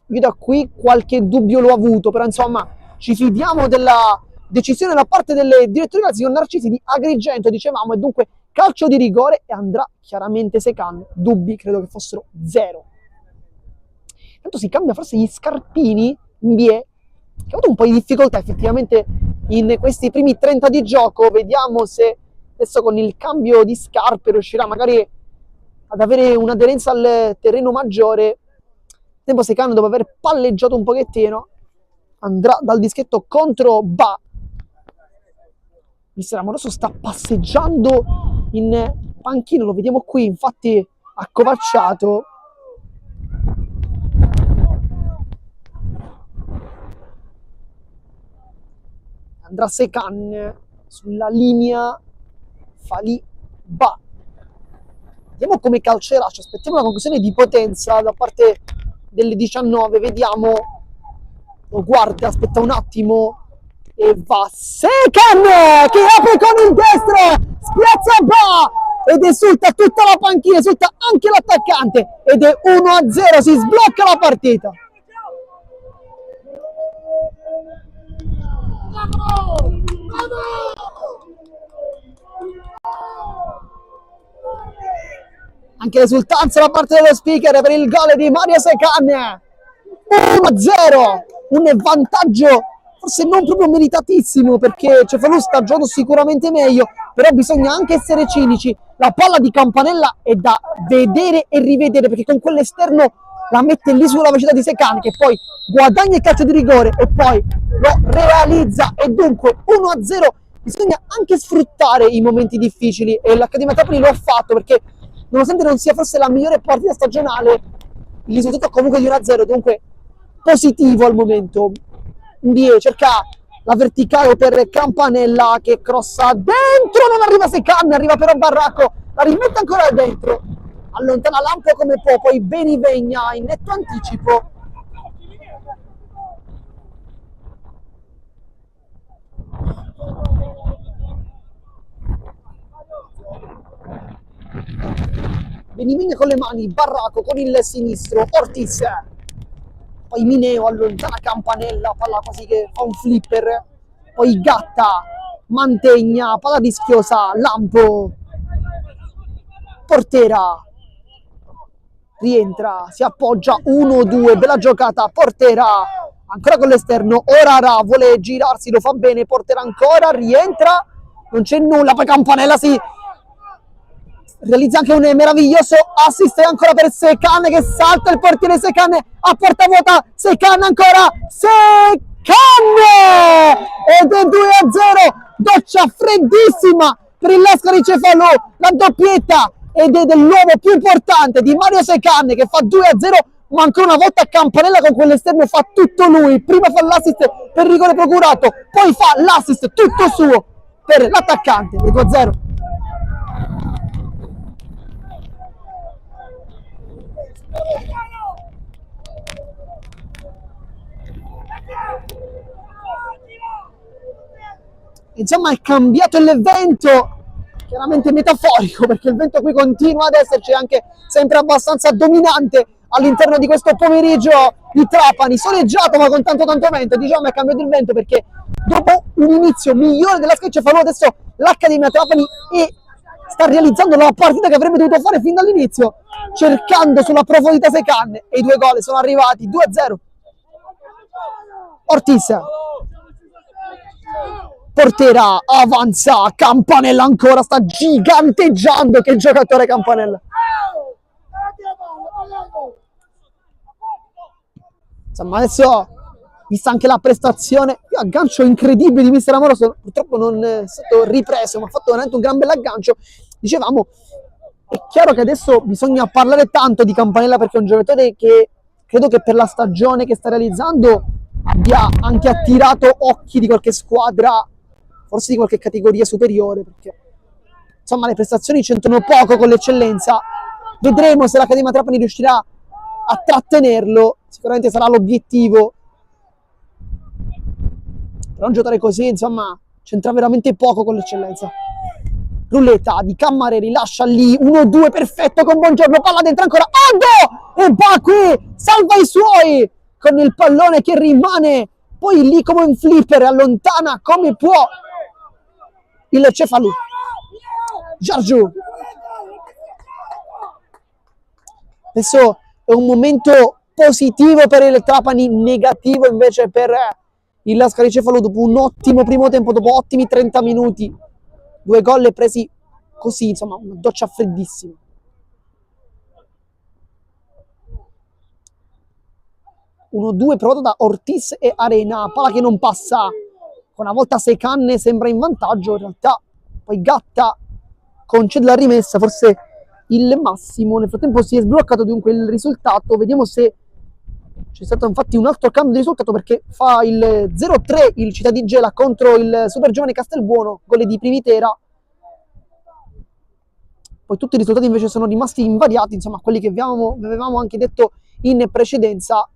io da qui qualche dubbio l'ho avuto, però insomma ci fidiamo della decisione da parte del direttore del signor Narcisi di Agrigento, dicevamo, e dunque calcio di rigore e andrà chiaramente Secan. Dubbi credo che fossero 0. Intanto si cambia forse gli scarpini, Mbie, che ha avuto un po' di difficoltà effettivamente in questi primi 30 di gioco. Vediamo se Adesso con il cambio di scarpe riuscirà magari ad avere un'aderenza al terreno maggiore. Tempo Secan, dopo aver palleggiato un pochettino, andrà dal dischetto contro Ba. Mister Amoroso sta passeggiando in panchina, lo vediamo qui, infatti accovacciato. Andrà Secan sulla linea, fa lì Ba. Vediamo come calcerà, ci aspettiamo una conclusione di potenza da parte delle 19, vediamo, lo guarda, aspetta un attimo e va Secan che apre con il destro, spiazza Ba ed esulta tutta la panchina, esulta anche l'attaccante ed è 1-0, si sblocca la partita. Anche l'esultanza da parte dello speaker per il gol di Mario Secan. 1-0, un vantaggio forse non proprio meritatissimo perché Cefalù sta giocando sicuramente meglio, però bisogna anche essere cinici. La palla di Campanella è da vedere e rivedere perché con quell'esterno la mette lì sulla velocità di Secan che poi guadagna il calcio di rigore e poi lo realizza e dunque 1-0. Bisogna anche sfruttare i momenti difficili e l'Accademia Trapani lo ha fatto perché nonostante non sia forse la migliore partita stagionale, il risultato comunque di 1-0, dunque positivo al momento. Ndie cerca la verticale per Campanella che crossa dentro, non arriva Secan, arriva però Barracco, la rimette ancora dentro, allontana Lampo come può, poi Benivegna in netto anticipo. Benivegna con le mani, Barracco con il sinistro, Ortiz, poi Mineo allontana Campanella, palla quasi che fa un flipper, poi Gatta, Mantegna, palla rischiosa, Lampo, Portera, rientra, si appoggia, 1-2, bella giocata, Portera, ancora con l'esterno, Orara vuole girarsi, lo fa bene, Portera ancora, rientra, non c'è nulla, poi Campanella si realizza anche un meraviglioso assist ancora per Secan che salta il portiere Secan a porta vuota, Secan ancora, Secan ed è 2-0, doccia freddissima per il Lascari Cefalù, la doppietta ed è dell'uomo più importante di Mario Secan che fa 2-0, ma ancora una volta Campanella con quell'esterno fa tutto lui, prima fa l'assist per rigore procurato, poi fa l'assist tutto suo per l'attaccante, 2-0. Insomma è cambiato l'evento, chiaramente metaforico perché il vento qui continua ad esserci anche sempre abbastanza dominante all'interno di questo pomeriggio di Trapani, soleggiato ma con tanto vento. Diciamo è cambiato il vento perché dopo un inizio migliore della Cefalù adesso l'Accademia Trapani sta realizzando la partita che avrebbe dovuto fare fin dall'inizio, cercando sulla profondità Secan e i 2 gol sono arrivati, 2-0. Ortiz, Portera, avanza, Campanella ancora, sta giganteggiando, che giocatore Campanella. Insomma adesso, vista anche la prestazione, aggancio incredibile di Mister Amoroso, purtroppo non è stato ripreso, ma ha fatto veramente un gran bel aggancio. Dicevamo, è chiaro che adesso bisogna parlare tanto di Campanella perché è un giocatore che credo che per la stagione che sta realizzando abbia anche attirato occhi di qualche squadra, forse di qualche categoria superiore, perché insomma le prestazioni c'entrano poco con l'eccellenza. Vedremo se l'Accademia Trapani riuscirà a trattenerlo, sicuramente sarà l'obiettivo. Però un giocatore così, insomma, c'entra veramente poco con l'eccellenza. Rulletta di Cammareri, lascia lì, 1-2 perfetto con Buongiorno, palla dentro ancora, Ando! E va qui, salva i suoi, con il pallone che rimane poi lì come un flipper, allontana come può il Cefalù. Giargiù. Adesso è un momento positivo per il Trapani, negativo invece per il Lascari Cefalù dopo un ottimo primo tempo, dopo ottimi 30 minuti. 2 gol presi così, insomma, una doccia freddissima. Uno 2 provato da Ortiz e Arena, palla che non passa, una volta Secan sembra in vantaggio, in realtà poi Gatta concede la rimessa, forse il massimo. Nel frattempo si è sbloccato dunque il risultato, vediamo se c'è stato infatti un altro cambio di risultato, perché fa il 0-3 il Città di Gela contro il Super Giovane Castelbuono, gol di Privitera. Poi tutti i risultati invece sono rimasti invariati, insomma quelli che avevamo anche detto in precedenza.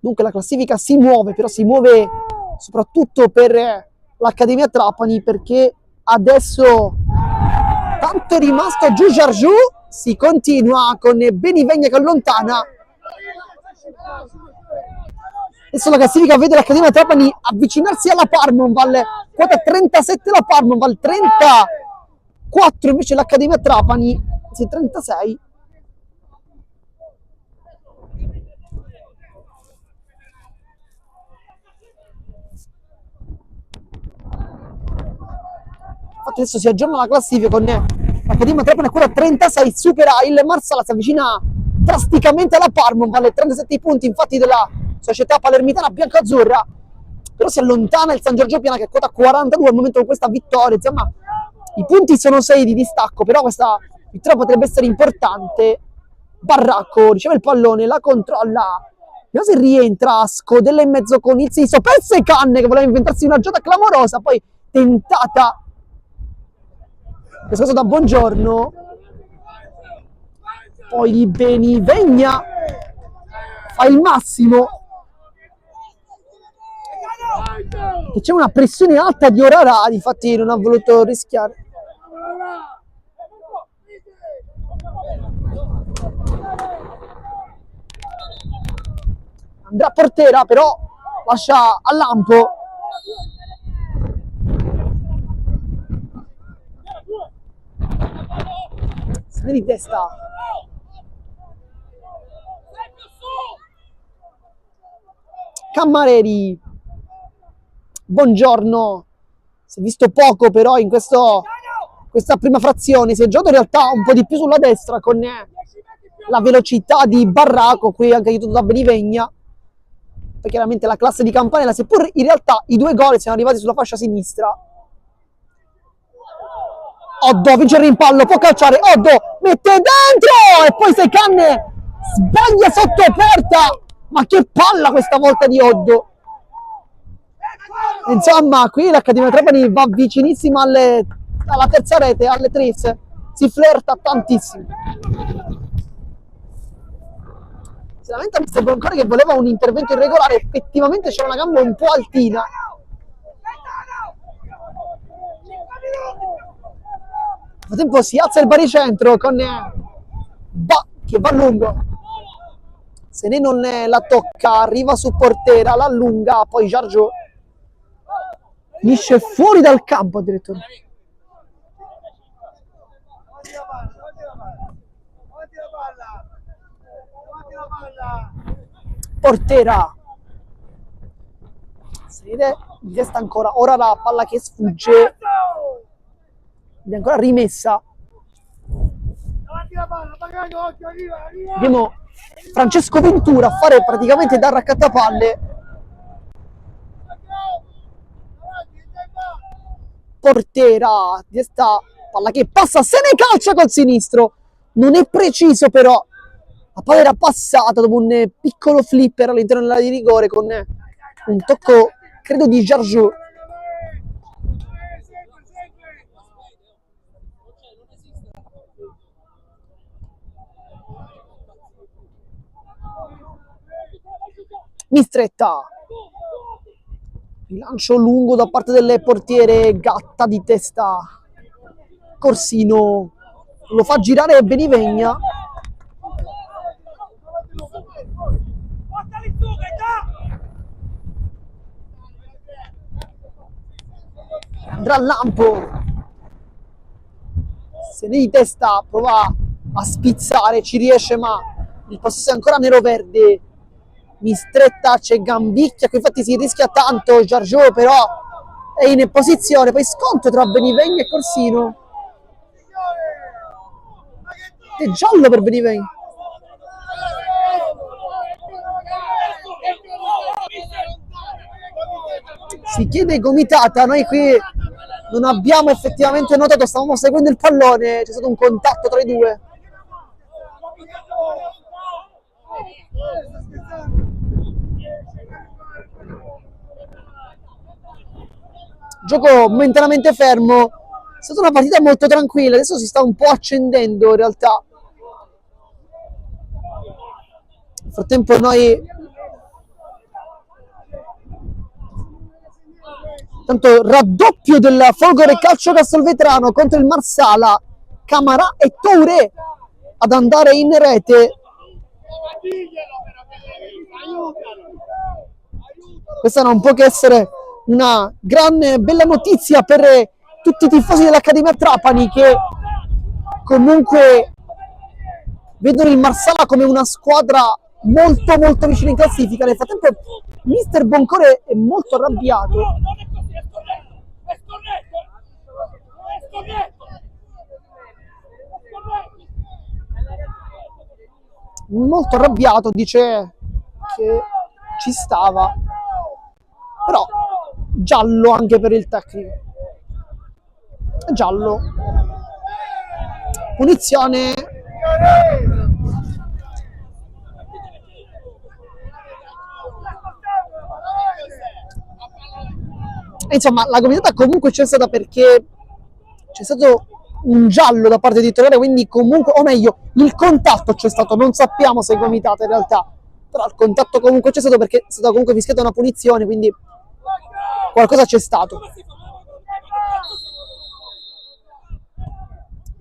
Dunque la classifica si muove, però si muove soprattutto per l'Accademia Trapani, perché adesso tanto è rimasto giù Jargiù, si continua con Benivegna che allontana. Adesso la classifica vede l'Accademia Trapani avvicinarsi alla Parmonval, quota 37 la Parmonval, 34 invece l'Accademia Trapani, 36. Infatti adesso si aggiorna la classifica con l'Accademia Trapani a quota 36, supera il Marsala, si avvicina drasticamente alla Parmonval, 37 punti infatti della società palermitana biancazzurra, però si allontana il San Giorgio Piana che è quota 42 al momento con questa vittoria. Insomma, i punti sono 6 di distacco, però questa vittoria potrebbe essere importante. Barracco riceve il pallone, la controlla, vediamo se rientra, scodella in mezzo con il Siso, perse e Canne che voleva inventarsi una giocata clamorosa, poi tentata questo caso da Buongiorno, poi di Benivegna fa il massimo, e c'è una pressione alta di Orarà, infatti non ha voluto rischiare. Andrà Portera, però lascia a Lampo. Se di testa. Cammareri. Buongiorno. Si è visto poco però in questa prima frazione. Si è giocato in realtà un po' di più sulla destra con la velocità di Barracco, qui anche aiutato da Benivegna. Poi chiaramente la classe di Campanella, seppur in realtà i 2 gol siano arrivati sulla fascia sinistra. Oddo vince il rimpallo, può calciare, Oddo mette dentro e poi Secan sbaglia sotto porta, ma che palla questa volta di Oddo. Insomma qui l'Accademia Trapani va vicinissima alla terza rete, alle tris, si flirta tantissimo. Si lamenta Mister Boncore che voleva un intervento irregolare, effettivamente c'era una gamba un po' altina. Nel frattempo si alza il baricentro con che va lungo. Se ne non la tocca, arriva su Portera, la allunga, poi Jargiù finisce fuori dal campo addirittura. Portera si vede di testa ancora, ora la palla che sfugge ed è ancora rimessa. Vediamo Francesco Ventura a fare praticamente da raccattapalle. Portera di testa, palla che passa, se ne calcia col sinistro, non è preciso però. La palla era passata dopo un piccolo flipper all'interno dell'area di rigore con un tocco, credo, di Jargiù. Mistretta. Il lancio lungo da parte delle portiere, Gatta di testa. Corsino lo fa girare Benivegna. Andrà Lampo, se ne di testa, prova a spizzare, ci riesce ma il possesso è ancora nero-verde. Mistretta, c'è Gambicchia, qui infatti si rischia tanto, Jargiù però è in posizione, poi scontro tra Benivegna e Corsino. È giallo per Benivegna. Si chiede gomitata, noi qui non abbiamo effettivamente notato, stavamo seguendo il pallone, c'è stato un contatto tra i due. Gioco momentaneamente fermo, è stata una partita molto tranquilla, adesso si sta un po' accendendo in realtà. Nel frattempo noi tanto raddoppio del Folgore Calcio Castelvetrano contro il Marsala, Camarà e Touré ad andare in rete. Questa non può che essere una bella notizia per tutti i tifosi dell'Accademia Trapani, che comunque vedono il Marsala come una squadra molto molto vicina in classifica. Nel frattempo mister Boncore è molto arrabbiato. Molto arrabbiato, dice che ci stava, però giallo anche per il tecnico. Giallo, punizione. Insomma, la gomitata comunque c'è stata perché c'è stato un giallo da parte di Torre, quindi comunque, o meglio, il contatto c'è stato, non sappiamo se è gomitata in realtà, però il contatto comunque c'è stato perché è stata comunque fischiata una punizione, quindi qualcosa c'è stato.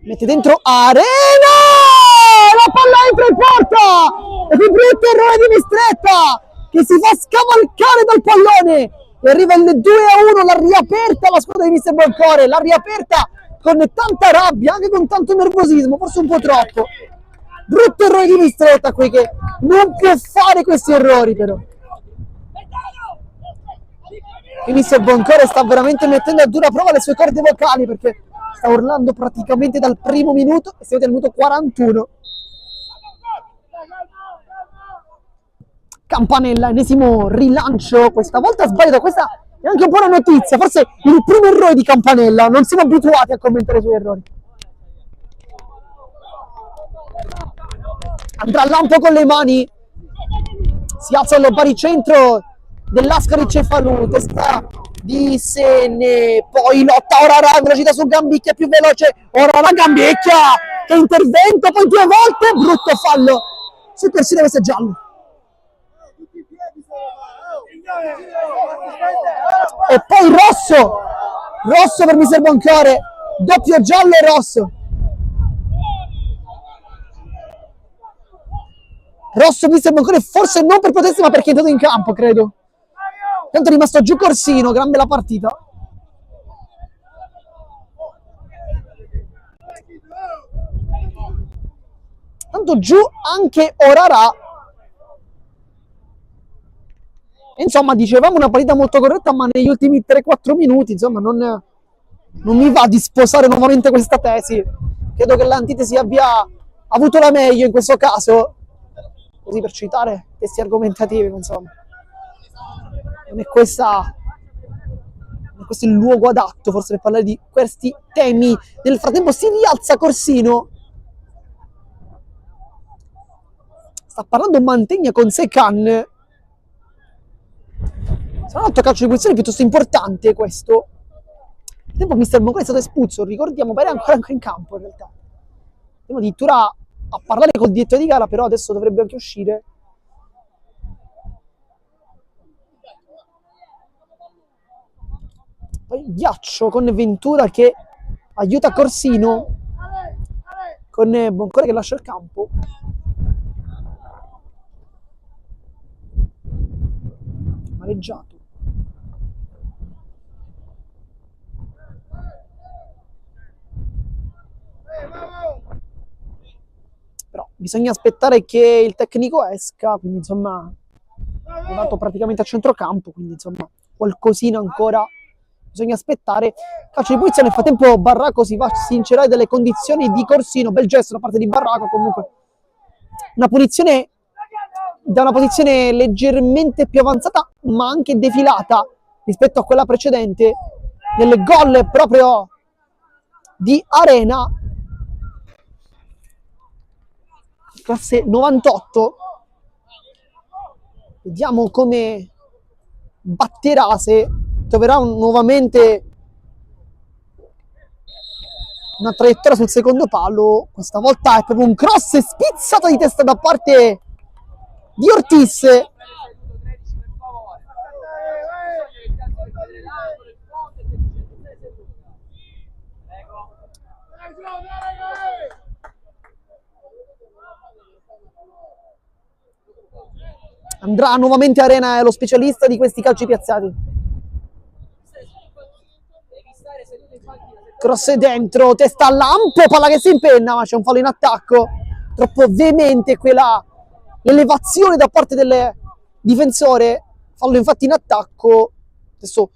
Mette dentro Arena! La palla entra in porta! E qui brutto errore di Mistretta che si fa scavalcare dal pallone e arriva il 2-1, l'ha riaperta la squadra di mister Boncore, l'ha riaperta con tanta rabbia, anche con tanto nervosismo, forse un po' troppo. Brutto errore di Mistretta qui, che non può fare questi errori però. Il mister Boncore sta veramente mettendo a dura prova le sue corde vocali, perché sta urlando praticamente dal primo minuto e siamo al minuto 41. Campanella, ennesimo rilancio, questa volta ha sbagliato, questa è anche un po' una notizia, forse il primo errore di Campanella, non siamo abituati a commentare i suoi errori. Andrà là un po' con le mani, si alza il baricentro dell'Ascari Cefalù, testa di Sene, poi lotta Orara, velocità su Gambicchia, più veloce, Orara Gambicchia, che intervento, poi due volte, brutto fallo su Corsino, questo è giallo. E poi rosso per mister Boncore, doppio giallo e rosso mister Boncore, forse non per protesta ma perché è entrato in campo, credo. Tanto è rimasto giù Corsino, gran bella partita. Tanto giù anche Orara. Insomma, dicevamo una partita molto corretta, ma negli ultimi 3-4 minuti, insomma, non mi va di sposare nuovamente questa tesi. Credo che l'antitesi abbia avuto la meglio in questo caso, così per citare testi argomentativi, insomma. Non è questo il luogo adatto, forse, per parlare di questi temi. Nel frattempo si rialza Corsino. Sta parlando Mantegna con Secan. Sarà un altro calcio di punizione piuttosto importante questo. Nel tempo mister Boncore è stato espulso, ricordiamo, pare ancora in campo in realtà. Andiamo addirittura a parlare col direttore di gara, però adesso dovrebbe anche uscire. Poi ghiaccio con Ventura che aiuta Corsino, con Boncore che lascia il campo. Mareggiato. Però bisogna aspettare che il tecnico esca, quindi insomma è andato praticamente a centrocampo, quindi insomma qualcosina ancora bisogna aspettare. Calcio di punizione, nel frattempo Barraco si va a sincerare delle condizioni di Corsino, bel gesto da parte di Barraco, comunque una punizione da una posizione leggermente più avanzata ma anche defilata rispetto a quella precedente, nel gol proprio di Arena, classe 98. Vediamo come batterà, se troverà nuovamente una traiettoria sul secondo palo. Questa volta è proprio un cross spizzato di testa da parte di Ortiz. Andrà nuovamente Arena, è lo specialista di questi calci piazzati. Cross dentro, testa a lampo, palla che si impenna, ma c'è un fallo in attacco. Troppo veemente quella l'elevazione da parte del difensore. Fallo infatti in attacco. Adesso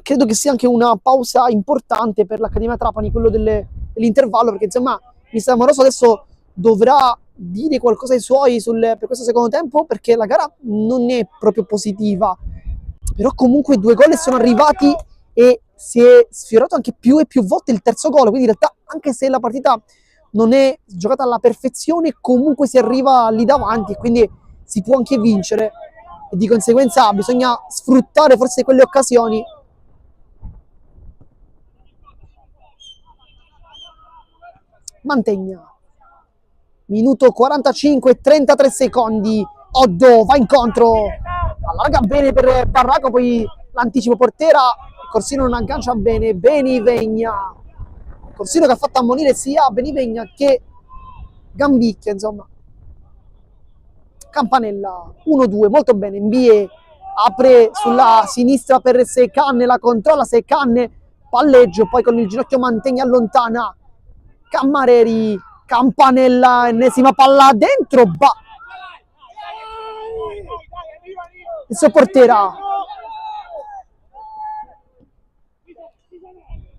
credo che sia anche una pausa importante per l'Accademia Trapani, quello dell'intervallo, perché insomma mister Amoroso adesso dovrà dire qualcosa ai suoi per questo secondo tempo, perché la gara non è proprio positiva, però comunque 2 gol sono arrivati e si è sfiorato anche più e più volte il terzo gol, quindi in realtà anche se la partita non è giocata alla perfezione, comunque si arriva lì davanti e quindi si può anche vincere, e di conseguenza bisogna sfruttare forse quelle occasioni. Mantegna, minuto 45, 33 secondi. Oddo va incontro, allarga bene per Barraco, poi l'anticipo portiera, Corsino non aggancia bene. Benivegna, Corsino che ha fatto ammonire sia Benivegna che Gambicchia, insomma. Campanella 1-2, molto bene. Mbie apre sulla sinistra per Secanne, la controlla Secanne, palleggio, poi con il ginocchio Mantegna allontana Cammareri. Campanella, ennesima palla dentro, il suo portiera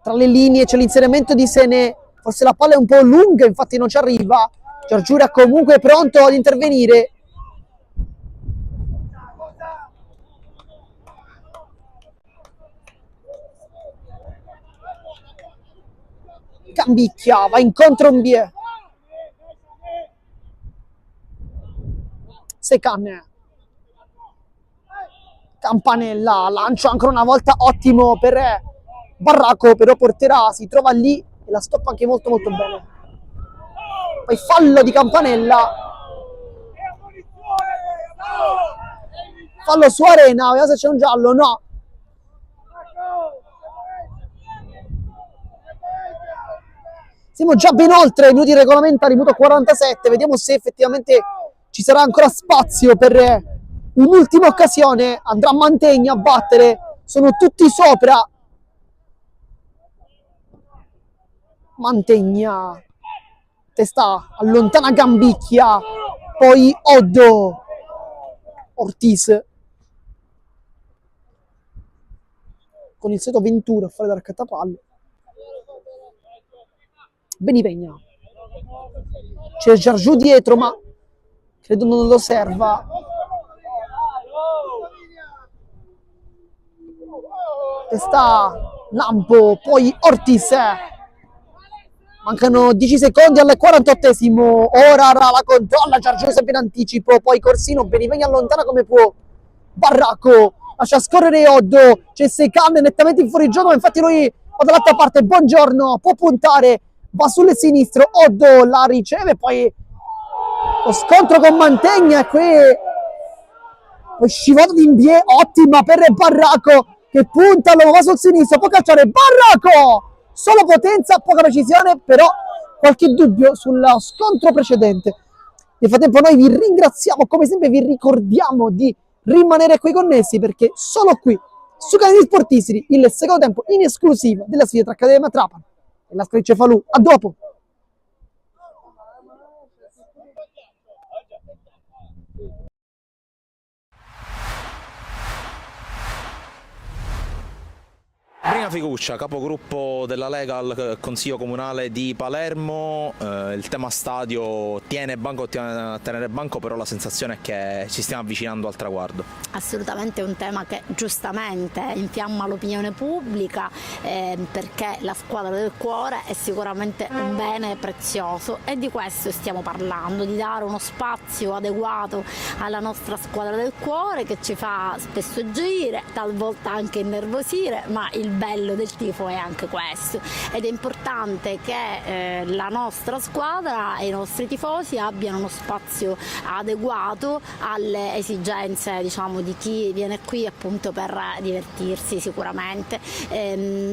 tra le linee, c'è l'inserimento di Sene, forse la palla è un po' lunga, infatti non ci arriva. Giorgiura comunque pronto ad intervenire. Cambicchia, va incontro Mbie. Secanne. Campanella, lancio ancora una volta ottimo per Barraco, però porterà, si trova lì e la stoppa anche molto molto bene. Poi fallo di Campanella. Fallo su Arena, vediamo se c'è un giallo, no. Siamo già ben oltre i minuti regolamentari, minuto 47, vediamo se effettivamente ci sarà ancora spazio per un'ultima occasione. Andrà Mantegna a battere, sono tutti sopra. Mantegna, testa allontana Gambicchia, poi Oddo, Ortiz con il solito Ventura a fare da raccattapallo. Benivegna, c'è Giorgiù dietro ma credo non lo serva. Testa Lampo, poi Ortiz. Mancano 10 secondi al 48esimo. Ora la controlla Giorgio sempre in anticipo, poi Corsino, Benivegna allontana come può. Barraco lascia scorrere Oddo, c'è Secanne nettamente in fuorigioco, ma infatti lui va dall'altra parte. Buongiorno, può puntare, va sul sinistro, Oddo la riceve, poi lo scontro con Mantegna, e qui lo scivolata di Mbie ottima per Barraco che punta, lo va sul sinistro, può calciare Barraco, solo potenza, poca precisione, però qualche dubbio sul scontro precedente. Nel frattempo noi vi ringraziamo, come sempre vi ricordiamo di rimanere qui connessi, perché solo qui su Canali Sportissimi il secondo tempo in esclusiva della sfida tra Accademia Trapani e la Screcce Falù. A dopo! Martina Figuccia, capogruppo della Lega al Consiglio Comunale di Palermo, il tema stadio tiene banco, a tenere banco, però la sensazione è che ci stiamo avvicinando al traguardo. Assolutamente è un tema che giustamente infiamma l'opinione pubblica, perché la squadra del cuore è sicuramente un bene prezioso e di questo stiamo parlando, di dare uno spazio adeguato alla nostra squadra del cuore che ci fa spesso gioire, talvolta anche innervosire, ma il bello del tifo è anche questo ed è importante che la nostra squadra e i nostri tifosi abbiano uno spazio adeguato alle esigenze, diciamo, di chi viene qui appunto per divertirsi sicuramente,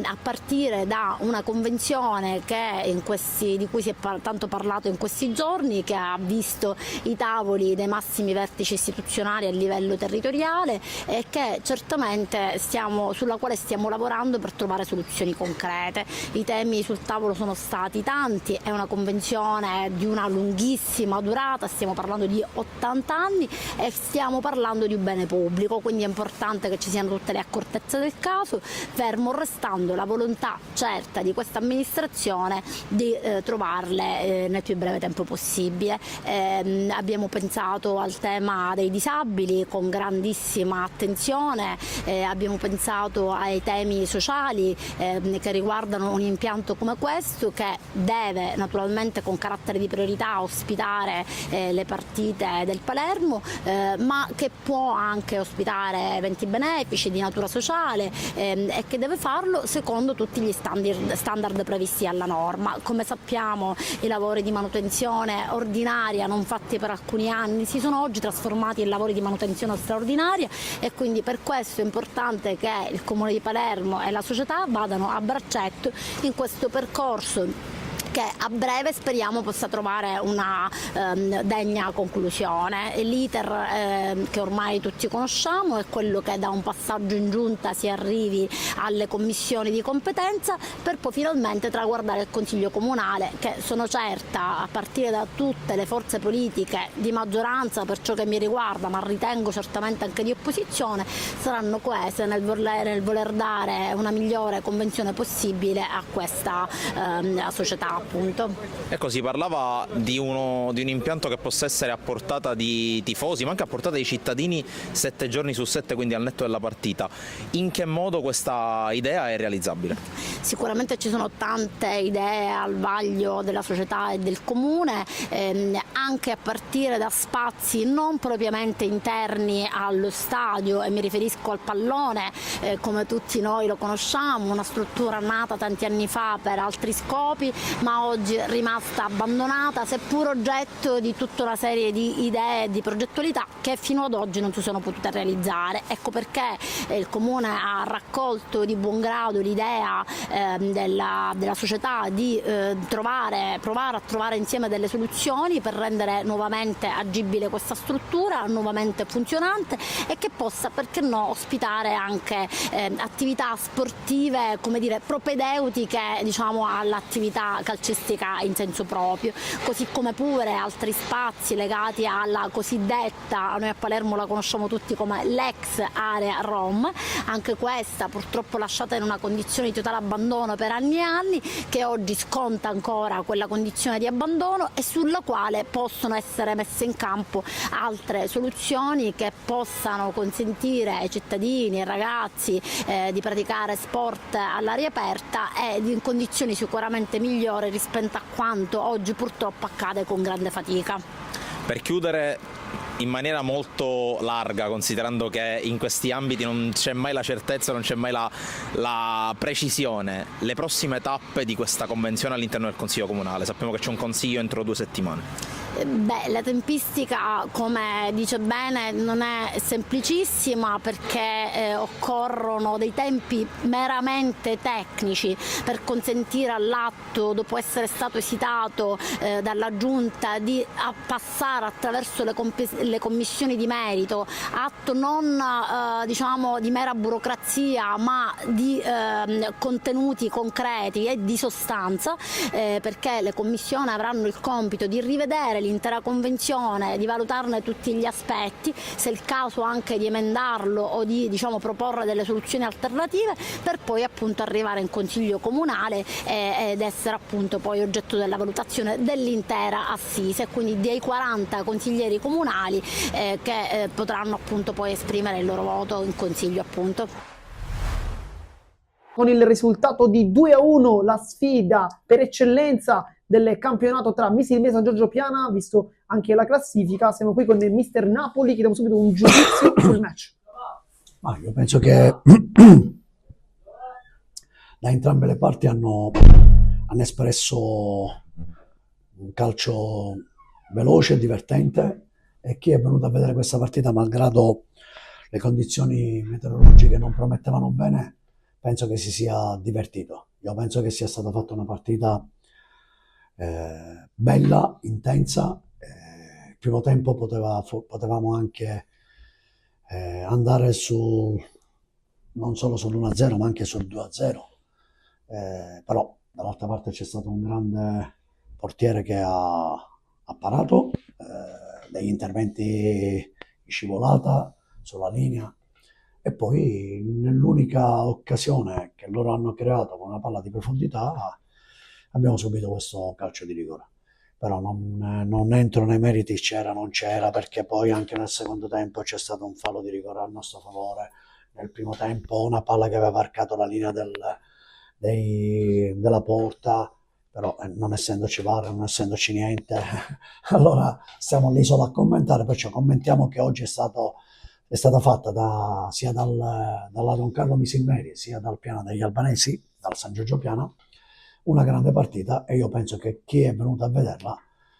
a partire da una convenzione di cui si è tanto parlato in questi giorni, che ha visto i tavoli dei massimi vertici istituzionali a livello territoriale e che certamente sulla quale stiamo lavorando per trovare soluzioni concrete. I temi sul tavolo sono stati tanti, è una convenzione di una lunghissima durata, stiamo parlando di 80 anni e stiamo parlando di un bene pubblico, quindi è importante che ci siano tutte le accortezze del caso, fermo restando la volontà certa di questa amministrazione di trovarle nel più breve tempo possibile. Abbiamo pensato al tema dei disabili con grandissima attenzione, abbiamo pensato ai temi sociali che riguardano un impianto come questo, che deve naturalmente con carattere di priorità ospitare le partite del Palermo, ma che può anche ospitare eventi benefici di natura sociale e che deve farlo secondo tutti gli standard previsti alla norma. Come sappiamo, i lavori di manutenzione ordinaria non fatti per alcuni anni si sono oggi trasformati in lavori di manutenzione straordinaria e quindi per questo è importante che il Comune di Palermo e la società vadano a braccetto in questo percorso che a breve speriamo possa trovare una degna conclusione. L'iter che ormai tutti conosciamo è quello che da un passaggio in giunta si arrivi alle commissioni di competenza per poi finalmente traguardare il Consiglio Comunale, che sono certa, a partire da tutte le forze politiche di maggioranza per ciò che mi riguarda, ma ritengo certamente anche di opposizione, saranno coese nel voler dare una migliore convenzione possibile a questa società. Appunto. Ecco, si parlava di un impianto che possa essere a portata di tifosi, ma anche a portata di cittadini 7 giorni su 7, quindi al netto della partita. In che modo questa idea è realizzabile? Sicuramente ci sono tante idee al vaglio della società e del comune, anche a partire da spazi non propriamente interni allo stadio, e mi riferisco al pallone, come tutti noi lo conosciamo, una struttura nata tanti anni fa per altri scopi, ma oggi rimasta abbandonata, seppur oggetto di tutta una serie di idee e di progettualità che fino ad oggi non si sono potute realizzare. Ecco perché il Comune ha raccolto di buon grado l'idea della società di provare a trovare insieme delle soluzioni per rendere nuovamente agibile questa struttura, nuovamente funzionante e che possa, perché no, ospitare anche attività sportive, come dire, propedeutiche, diciamo, all'attività calcistica in senso proprio, così come pure altri spazi legati alla cosiddetta, noi a Palermo la conosciamo tutti come l'ex area Rom, anche questa purtroppo lasciata in una condizione di totale abbandono per anni e anni, che oggi sconta ancora quella condizione di abbandono e sulla quale possono essere messe in campo altre soluzioni che possano consentire ai cittadini, ai ragazzi di praticare sport all'aria aperta e in condizioni sicuramente migliori rispetto a quanto oggi purtroppo accade con grande fatica. Per chiudere in maniera molto larga, considerando che in questi ambiti non c'è mai la certezza, non c'è mai la precisione, le prossime tappe di questa convenzione all'interno del Consiglio Comunale, sappiamo che c'è un consiglio entro 2 settimane. Beh, la tempistica, come dice bene, non è semplicissima perché occorrono dei tempi meramente tecnici per consentire all'atto, dopo essere stato esitato dalla Giunta, di passare attraverso le commissioni di merito, atto non diciamo di mera burocrazia ma di contenuti concreti e di sostanza, perché le commissioni avranno il compito di rivedere l'intera convenzione, di valutarne tutti gli aspetti, se è il caso anche di emendarlo o di proporre delle soluzioni alternative, per poi appunto arrivare in consiglio comunale ed essere appunto poi oggetto della valutazione dell'intera assise, quindi dei 40 consiglieri comunali che potranno appunto poi esprimere il loro voto in consiglio appunto. Con il risultato di 2-1, la sfida per eccellenza del campionato tra Misil San Giorgio Piana, visto anche la classifica, siamo qui con il mister Napoli, chiediamo subito un giudizio sul match. Ma io penso che da entrambe le parti hanno espresso un calcio veloce e divertente, e chi è venuto a vedere questa partita, malgrado le condizioni meteorologiche non promettevano bene, penso che si sia divertito. Io penso che sia stata fatta una partita bella, intensa. Il primo tempo potevamo anche andare non solo sull'1-0 ma anche sul 2-0, però dall'altra parte c'è stato un grande portiere che ha parato, degli interventi in scivolata sulla linea, e poi nell'unica occasione che loro hanno creato con una palla di profondità abbiamo subito questo calcio di rigore. Però non entro nei meriti c'era non c'era, perché poi anche nel secondo tempo c'è stato un fallo di rigore a nostro favore. Nel primo tempo una palla che aveva varcato la linea della porta, però non essendoci VAR, non essendoci niente, allora stiamo lì solo a commentare. Perciò commentiamo che oggi è stata fatta sia dalla Don Carlo Misilmeri sia dal Piana degli Albanesi, dal San Giorgio Piana, una grande partita, e io penso che chi è venuto a vederla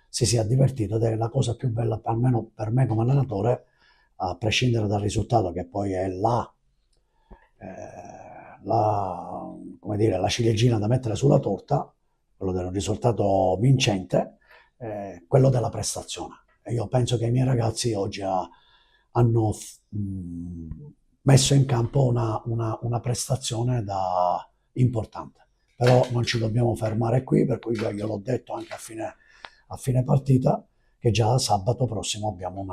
si sia divertito, ed è la cosa più bella, almeno per me come allenatore, a prescindere dal risultato, che poi è come dire, la ciliegina da mettere sulla torta, quello del risultato vincente, quello della prestazione. E io penso che i miei ragazzi oggi hanno messo in campo una prestazione importante. Però non ci dobbiamo fermare qui, per cui io l'ho detto anche a fine partita, che già sabato prossimo abbiamo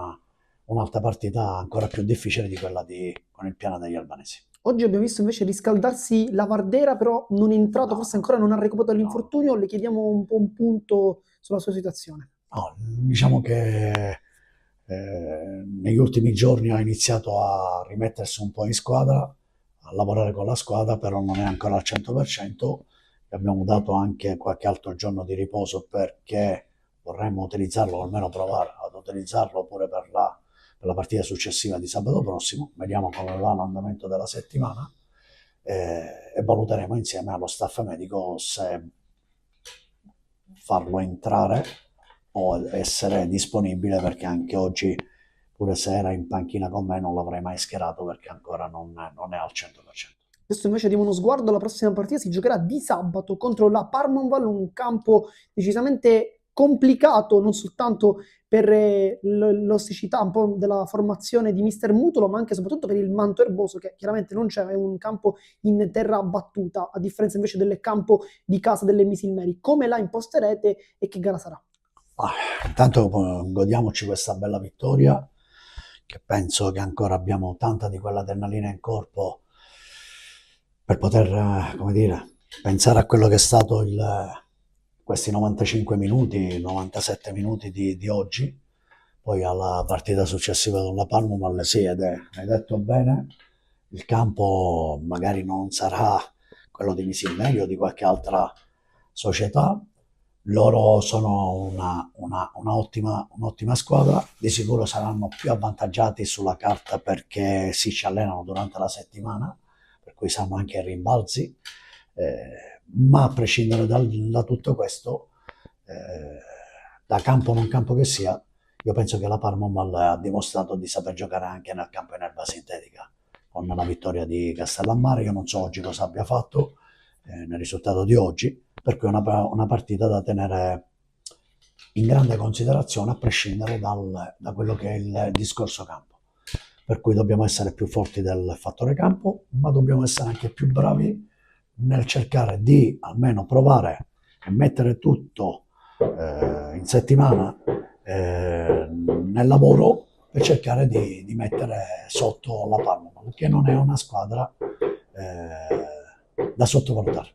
un'altra partita ancora più difficile di quella con il Piana degli Albanesi. Oggi abbiamo visto invece riscaldarsi la Vardera, però non è entrato, forse ancora non ha recuperato l'infortunio. Le chiediamo un po' un punto sulla sua situazione. No, diciamo che negli ultimi giorni ha iniziato a rimettersi un po' in squadra, a lavorare con la squadra, però non è ancora al 100%. Abbiamo dato anche qualche altro giorno di riposo, perché vorremmo utilizzarlo, o almeno provare ad utilizzarlo pure per la partita successiva di sabato prossimo. Vediamo come va l'andamento della settimana, e valuteremo insieme allo staff medico se farlo entrare o essere disponibile, perché anche oggi, pure se era in panchina con me, non l'avrei mai schierato, perché ancora non è al 100%. Adesso invece diamo uno sguardo alla prossima partita, si giocherà di sabato contro la Parmonval, un campo decisamente complicato, non soltanto per l'osticità un po' della formazione di mister Mutolo, ma anche e soprattutto per il manto erboso, che chiaramente non c'è, è un campo in terra battuta, a differenza invece del campo di casa delle Misilmeri. Come la imposterete e che gara sarà? Intanto godiamoci questa bella vittoria, che penso che ancora abbiamo tanta di quella adrenalina in corpo per poter, come dire, pensare a quello che è stato questi 95 minuti, 97 minuti di oggi, poi alla partita successiva con la Parmonval. Sì, hai detto bene, il campo magari non sarà quello di Misilmeri o di qualche altra società. Loro sono un'ottima squadra, di sicuro saranno più avvantaggiati sulla carta perché ci allenano durante la settimana, per cui sanno anche i rimbalzi, ma a prescindere da tutto questo, da campo o non campo che sia, io penso che la Parmonval ha dimostrato di saper giocare anche nel campo in erba sintetica, con la vittoria di Castellammare. Io non so oggi cosa abbia fatto nel risultato di oggi, per cui è una partita da tenere in grande considerazione, a prescindere da quello che è il discorso campo. Per cui dobbiamo essere più forti del fattore campo, ma dobbiamo essere anche più bravi nel cercare di almeno provare e mettere tutto in settimana nel lavoro per cercare di mettere sotto la Parma, perché non è una squadra da sottovalutare.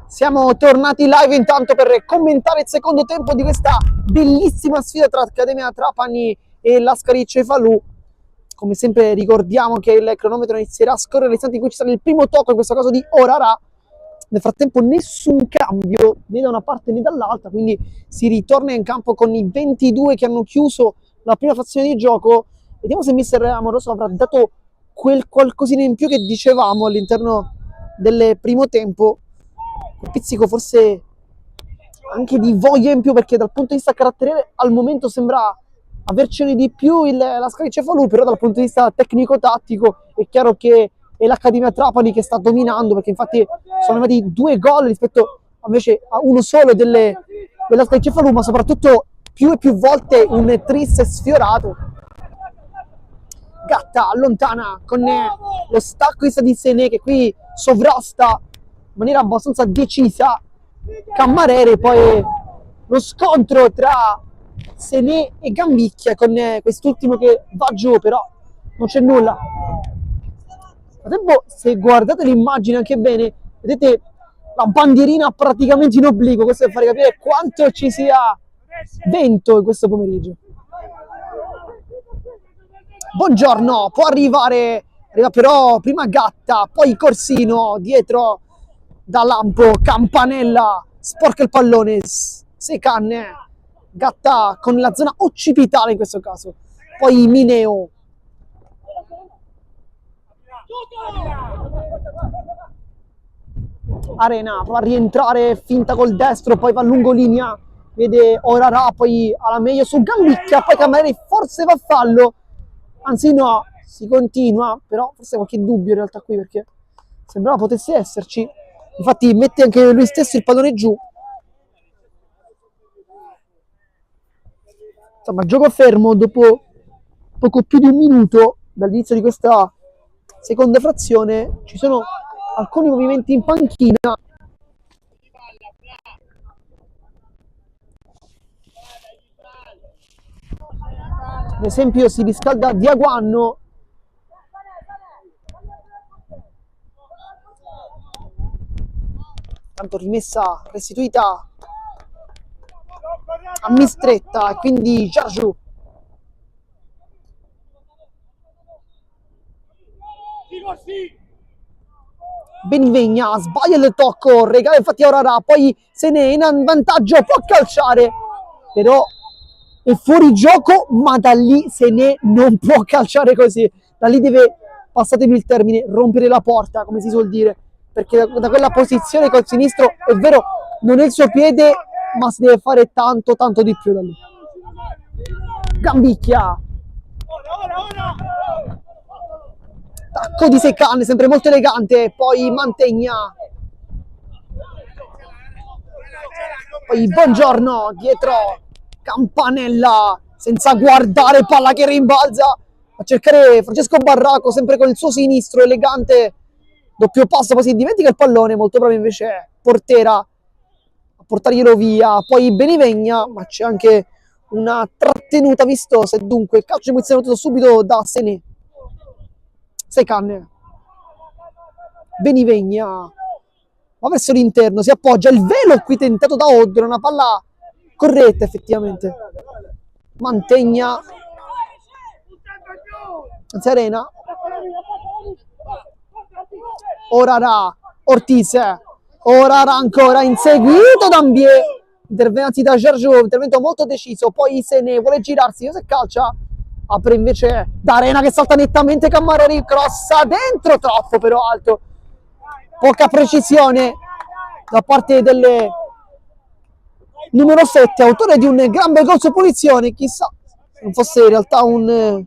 Siamo tornati live intanto per commentare il secondo tempo di questa bellissima sfida tra Accademia Trapani e Lascari Cefalù. Come sempre ricordiamo che il cronometro inizierà a scorrere nell'istante in cui ci sarà il primo tocco, in questo caso di Orara. Nel frattempo nessun cambio né da una parte né dall'altra, quindi si ritorna in campo con i 22 che hanno chiuso la prima frazione di gioco. Vediamo se mister Amoroso avrà dato quel qualcosina in più che dicevamo all'interno del primo tempo. Un pizzico forse anche di voglia in più, perché dal punto di vista caratteriale al momento sembra avercene di più Lascari Cefalù, però dal punto di vista tecnico-tattico è chiaro che è l'Accademia Trapani che sta dominando, perché infatti sono arrivati 2 gol rispetto invece a uno solo dell'Lascari Cefalù, ma soprattutto più e più volte un tris sfiorato. Gatta allontana con lo stacco di Sené, che qui sovrasta in maniera abbastanza decisa Cammarere. Poi lo scontro tra Sené e Gambicchia, con quest'ultimo che va giù, però non c'è nulla. Se guardate l'immagine anche bene, vedete la bandierina praticamente in obliquo. Questo per far capire quanto ci sia vento in questo pomeriggio. Buongiorno, può arriva però prima Gatta, poi Corsino, dietro da Lampo, Campanella, sporca il pallone, Secan, Gatta con la zona occipitale in questo caso, poi Mineo. Arena prova a rientrare, finta col destro, poi va lungo linea, vede Orara, poi alla meglio su Gambicchia, poi Cammarelli forse va a fallo. Anzi no, si continua, però forse qualche dubbio in realtà qui, perché sembrava potesse esserci. Infatti mette anche lui stesso il pallone giù. Insomma, gioco fermo dopo poco più di un minuto dall'inizio di questa seconda frazione. Ci sono alcuni movimenti in panchina. Ad esempio si riscalda Diaguanno. Tanto rimessa restituita a Mistretta, e quindi Giargiù. Benivegna sbaglia il tocco, regala infatti a Orara, poi Sené in vantaggio, può calciare, però è fuori gioco, ma da lì Sené non può calciare così. Da lì deve, passatemi il termine, rompere la porta, come si suol dire, perché da quella posizione col sinistro, è vero, non è il suo piede, ma si deve fare tanto di più da lì. Gambicchia. Tacco di Secan, sempre molto elegante, poi Mantegna. Poi Buongiorno, dietro Campanella, senza guardare, palla che rimbalza a cercare Francesco Barraco, sempre con il suo sinistro elegante, doppio passo, poi si dimentica il pallone, molto bravo invece Portera a portarglielo via. Poi Benivegna, ma c'è anche una trattenuta vistosa, e dunque calcio di punizione battuto subito da Sené. Secan, Benivegna va verso l'interno, si appoggia, il velo qui tentato da Oddo, una palla corretta effettivamente. Mantegna, anzi Arena, Orara, Ortiz, Orara ancora inseguito da Ambie, interventi da Giorgio, intervento molto deciso, poi Sené vuole girarsi, se calcia, apre invece D'Arena che salta nettamente, Cammareri crossa dentro, troppo però alto, poca precisione da parte del numero 7, autore di un gran bel gol su punizione, chissà se non fosse in realtà un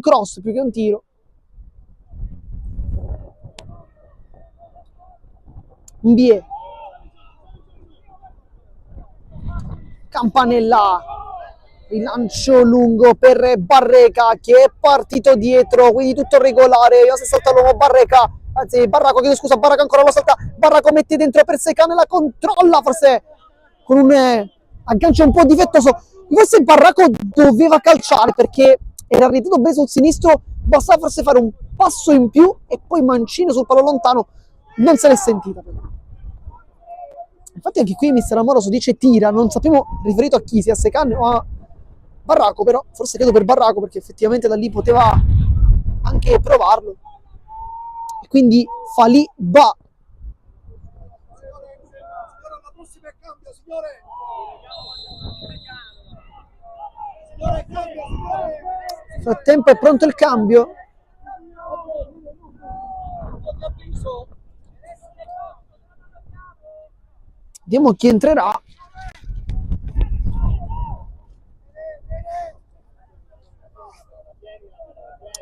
cross più che un tiro. Mbie, Campanella, rilancio lungo per Barreca che è partito dietro, quindi tutto regolare. Io se salta l'uomo Barreca, anzi Barraco, chiedo scusa, Barraco ancora lo salta, Barraco mette dentro per Secan, la controlla forse con un aggancio un po' difettoso. Forse Barraco doveva calciare perché era orientato bene sul sinistro, bastava forse fare un passo in più e poi mancino sul palo lontano, non se l'è sentita però. Infatti anche qui mister Amoroso dice tira, non sappiamo riferito a chi, sia a Secan o a Barraco, però forse credo per Barraco perché effettivamente da lì poteva anche provarlo. E quindi Faliba. Nel frattempo è pronto il cambio. Vediamo chi entrerà.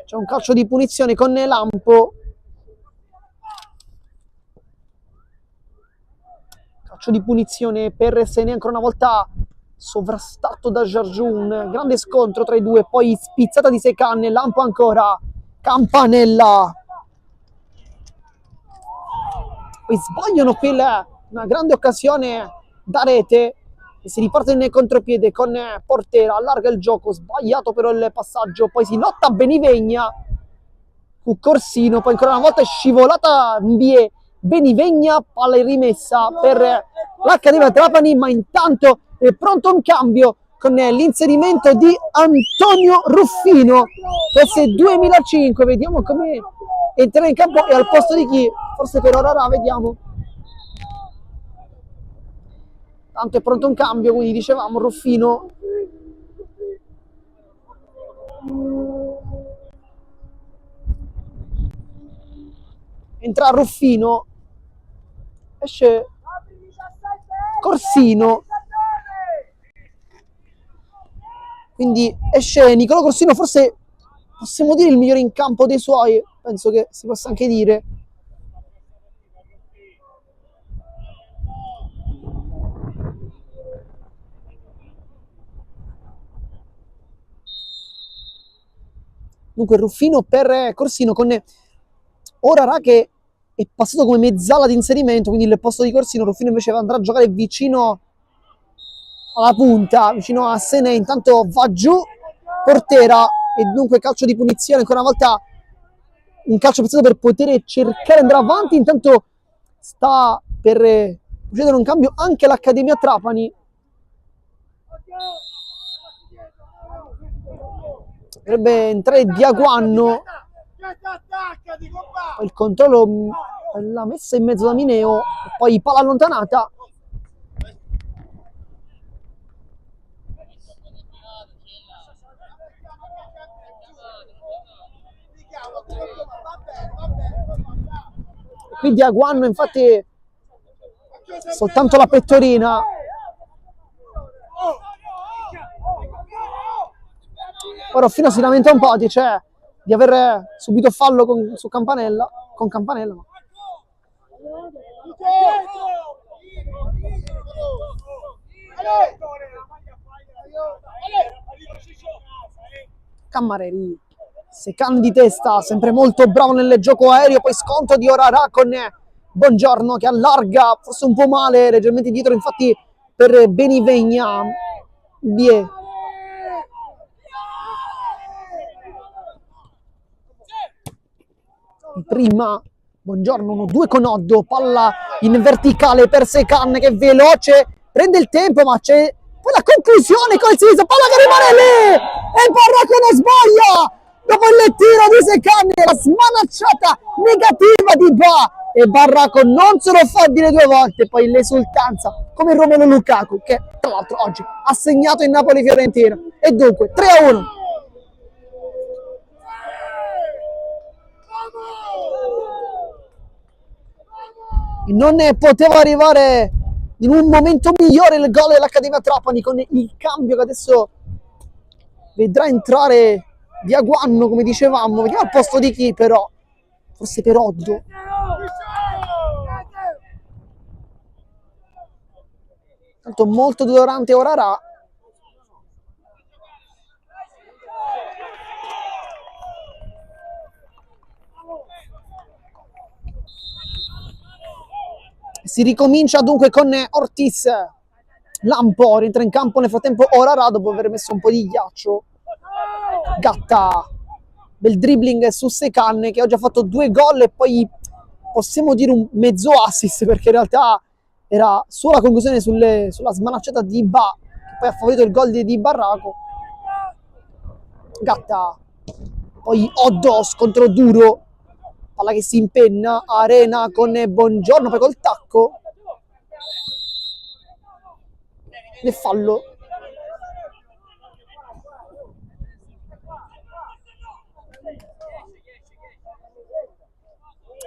C'è un calcio di punizione con Lampo. Calcio di punizione per Sene, ancora una volta sovrastato da Jarjun. Grande scontro tra i due, poi spizzata di Secan, Lampo ancora. Campanella. Poi sbagliano una grande occasione da rete e si riparte in contropiede con Portera, allarga il gioco, sbagliato però il passaggio, poi si lotta Benivegna con Corsino, poi ancora una volta è scivolata Benivegna, palla in rimessa per l'Accademia Trapani, ma intanto è pronto un cambio con l'inserimento di Antonio Ruffino, questo è 2005, vediamo come entrerà in campo e al posto di chi? Forse per Orarà, vediamo. Tanto è pronto un cambio, quindi dicevamo Ruffino. Entra Ruffino, esce Corsino, quindi esce Nicolò Corsino, forse possiamo dire il migliore in campo dei suoi, penso che si possa anche dire. Dunque Ruffino per Corsino, con Orarà che è passato come mezzala di inserimento, quindi il posto di Corsino. Ruffino invece andrà a giocare vicino alla punta, vicino a Sene. Intanto va giù Portera e dunque calcio di punizione, ancora una volta un calcio pensato per poter cercare di andare avanti. Intanto sta per procedere un cambio anche l'Accademia Trapani. Dovrebbe entrare Diaguanno. Poi il controllo, la messa in mezzo da Mineo, poi palla allontanata. Qui Diaguanno infatti soltanto la pettorina. Ora Ruffino si lamenta un po', dice di aver subito fallo con Campanella. Cammarelli, Secan di testa, sempre molto bravo nel gioco aereo, poi sconto di Orarà con Bongiorno che allarga, forse un po' male, leggermente dietro infatti per Benivegna. Prima Bongiorno 1-2 con Oddo, palla in verticale per Secan che è veloce, prende il tempo ma c'è poi la conclusione con il sinistro, palla che rimane lì e Barraco non sbaglia dopo il tiro di Secan, la smanacciata negativa di e Barraco non se lo fa dire due volte, poi l'esultanza come Romelu Lukaku che tra l'altro oggi ha segnato in Napoli-Fiorentina e dunque 3-1. Non ne poteva arrivare in un momento migliore il gol dell'Accademia Trapani con il cambio che adesso vedrà entrare Diaguanno, come dicevamo. Vediamo al posto di chi però, forse per Oddo. Tanto molto dolorante Orarà. Si ricomincia dunque con Ortiz. Lampo rientra in campo nel frattempo Orarà dopo aver messo un po' di ghiaccio. Gatta, bel dribbling su Secan che oggi ha fatto 2 gol e poi possiamo dire un mezzo assist perché in realtà era solo la conclusione sulla smanacciata di Ba, che poi ha favorito il gol di Barraco. Gatta, poi Oddo, scontro duro, palla che si impenna, Arena con Buongiorno, poi col tacco, nel fallo.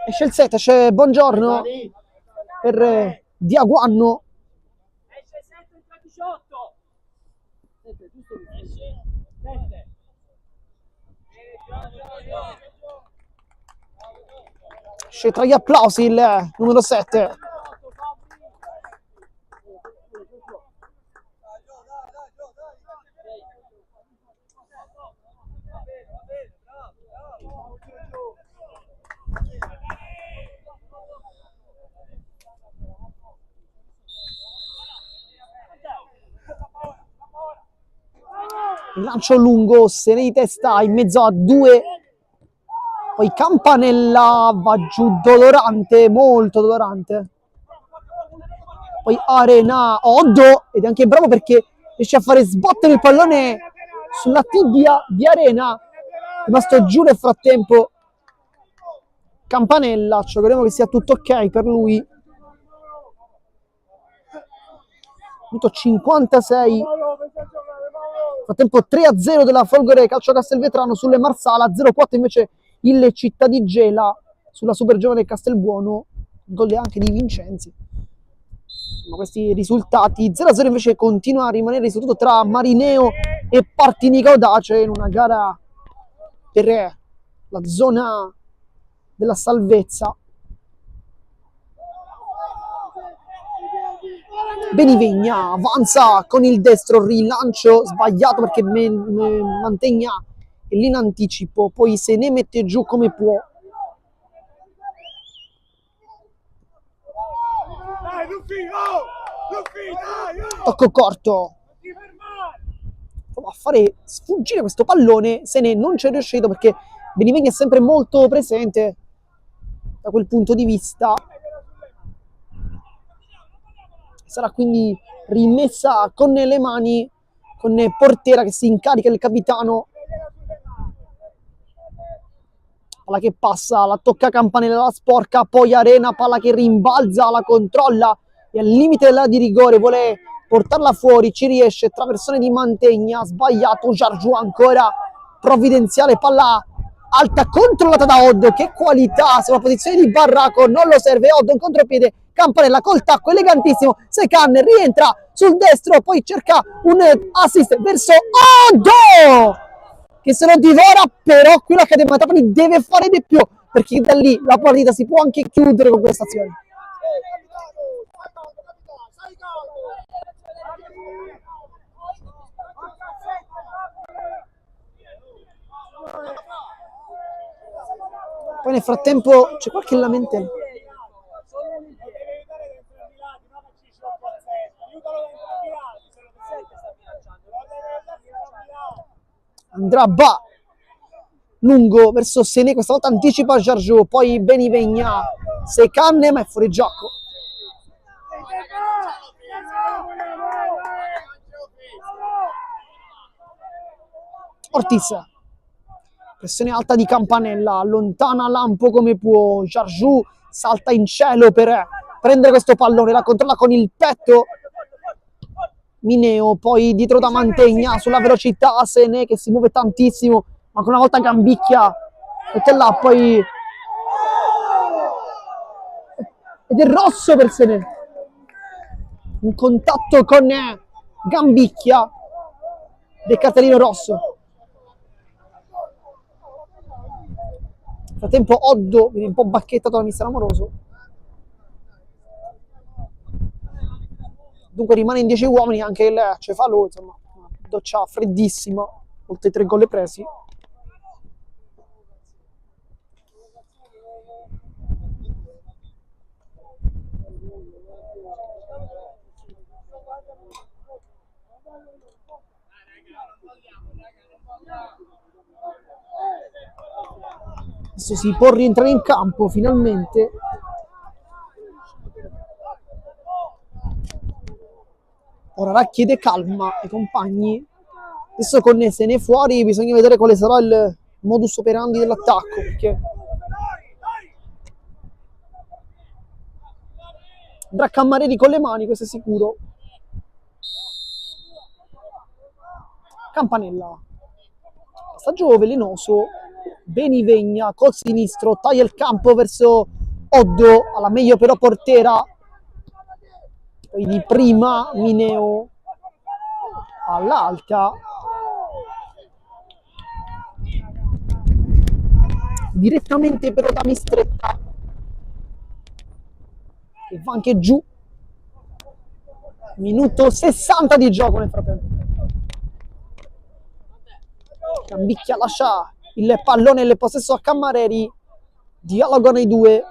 Esce il 7, c'è Buongiorno per Diaguanno. Esce tra gli applausi il numero 7. Il lancio lungo, se ne di testa in mezzo a due, poi Campanella va giù dolorante, molto dolorante, poi Arena, Oddo, ed è anche bravo perché riesce a fare sbattere il pallone sulla tibia di Arena, rimasto giù nel frattempo Campanella. Ci auguriamo che sia tutto ok per lui. Minuto 56, frattempo 3-0 della Folgore Calcio Castelvetrano sulle Marsala, 0-4 invece il Città di Gela sulla Super Giovane Castelbuono, gol anche di Vincenzi. Ma questi risultati 0-0 invece continua a rimanere soprattutto tra Marineo e Partinico Audace in una gara per la zona della salvezza. Benivegna avanza con il destro, rilancio sbagliato perché Mantegna è lì in anticipo, poi se ne mette giù come può. Tocco corto, prova a fare sfuggire questo pallone, se ne non c'è riuscito perché Benivegna è sempre molto presente da quel punto di vista. Sarà quindi rimessa con le mani, con Portera che si incarica il capitano. Palla che passa, la tocca Campanella, la sporca, poi Arena, palla che rimbalza, la controlla e al limite dell'area di rigore vuole portarla fuori, ci riesce, traversone di Mantegna, sbagliato, Giargiù ancora provvidenziale, palla alta controllata da Oddo, che qualità, sulla posizione di Barraco, non lo serve, Oddo in contropiede, Campanella col tacco, elegantissimo, Secan rientra sul destro, poi cerca un assist verso Oddo, che se lo divora, però qui l'Accademia Trapani deve fare di più, perché da lì la partita si può anche chiudere con questa azione. Poi nel frattempo c'è qualche lamentela. Andrà Ba lungo verso Sene, questa volta anticipa Giargiù, poi Benivegna, Secan, ma è fuori gioco. Ortiz, pressione alta di Campanella, allontana Lampo come può, Giargiù salta in cielo per prendere questo pallone, la controlla con il petto Mineo, poi dietro da Mantegna sulla velocità, Sene che si muove tantissimo, ma ancora una volta Gambicchia, mette là, poi ed è rosso per Sene, un contatto con Gambicchia del cartellino rosso. Nel frattempo Oddo viene un po' bacchettato da mister Amoroso. Dunque rimane in 10 uomini anche il Cefalù, insomma, una doccia freddissima, oltre ai 3 gol presi. Adesso si può rientrare in campo finalmente. Ora chiede calma ai compagni. Adesso con se ne è fuori bisogna vedere quale sarà il modus operandi dell'attacco, perché andrà Cammarelli con le mani, questo è sicuro. Campanella, passaggio velenoso, Benivegna col sinistro, taglia il campo verso Oddo, alla meglio però portera, poi di prima Mineo all'alta, direttamente però da Mistretta, che va anche giù. Minuto 60 di gioco nel frattempo. Cambicchia lascia il pallone nel possesso a Cammareri, dialogano i due.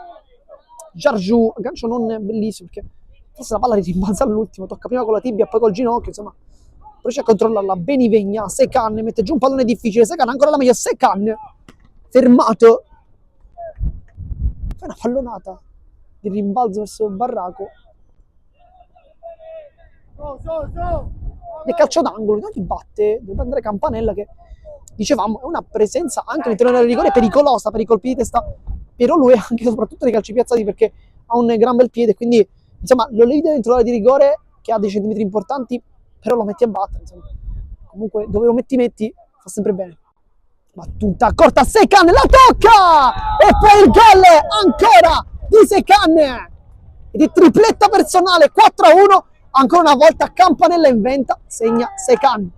Giargiù, aggancio non bellissimo perché forse la palla rimbalza all'ultimo, tocca prima con la tibia poi col ginocchio, insomma riesce a controllarla. Benivegna, Secan mette giù un pallone difficile, Secan ancora la meglio, Secan fermato, fa una pallonata di rimbalzo verso il Barraco. Nel calcio d'angolo non li batte, deve andare Campanella, che dicevamo è una presenza anche all'interno del rigore pericolosa per i colpi di testa, però lui è anche soprattutto nei calci piazzati perché ha un gran bel piede, quindi insomma lo levi dentro l'area di rigore che ha dei centimetri importanti, però lo metti a battere, insomma. Comunque dove lo metti fa sempre bene. Battuta corta, Secan la tocca e poi il gol ancora di Secan ed è tripletta personale, 4-1. Ancora una volta Campanella inventa, segna Secan.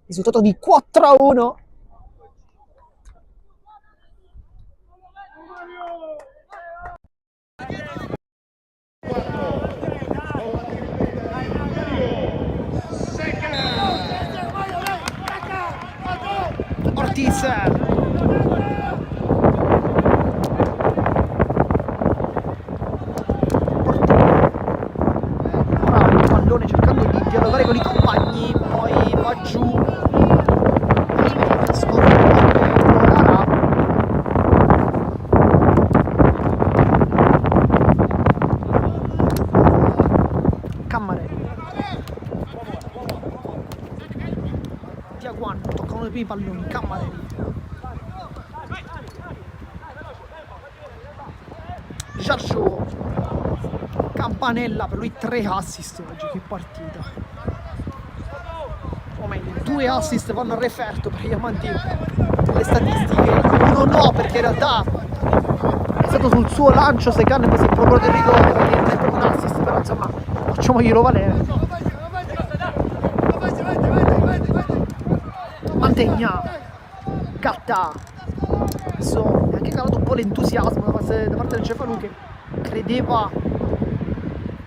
Risultato di 4-1. Ortiz. Ora il pallone cercando di dialogare con i compagni, poi va giù. Cammarelli. Tiaguan toccano i primi palloni, Cammarelli. Giargiù. Campanella, per lui 3 assist oggi, che partita. O meglio, 2 assist vanno a referto per gli amanti delle statistiche. Uno no, perché in realtà è stato sul suo lancio Secan, poi si è procurato il rigore, quindi non è proprio un assist, però insomma facciamoglielo valere. Mantegna, Gatta. Adesso è anche calato un po' l'entusiasmo da parte del Cefalù, che credeva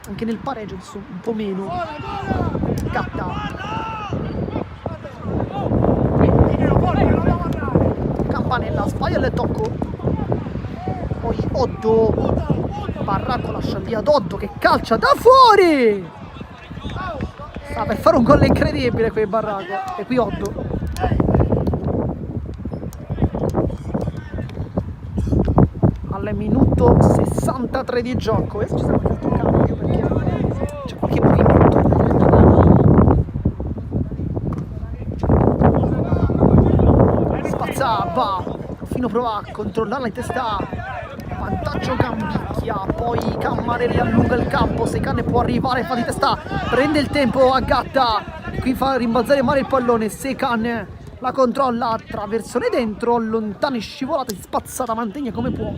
anche nel pareggio, adesso un po' meno. Gatta. Campanella sbaglia il tocco, poi Oddo, Barraco lascia lì ad Oddo che calcia da fuori, sta per fare un gol incredibile qui Barraco, e qui Oddo. Al minuto 63 di gioco, adesso ci siamo fatto un cambio perché c'è qualche movimento. Va, Fino prova a controllarla in testa, vantaggio Cambicchia, poi Cammarelli allunga il campo, Secan può arrivare, fa di testa, prende il tempo a Gatta, qui fa rimbalzare male il pallone, Secan la controlla, traversone dentro, allontana e scivolata, si spazza da Mantegna come può.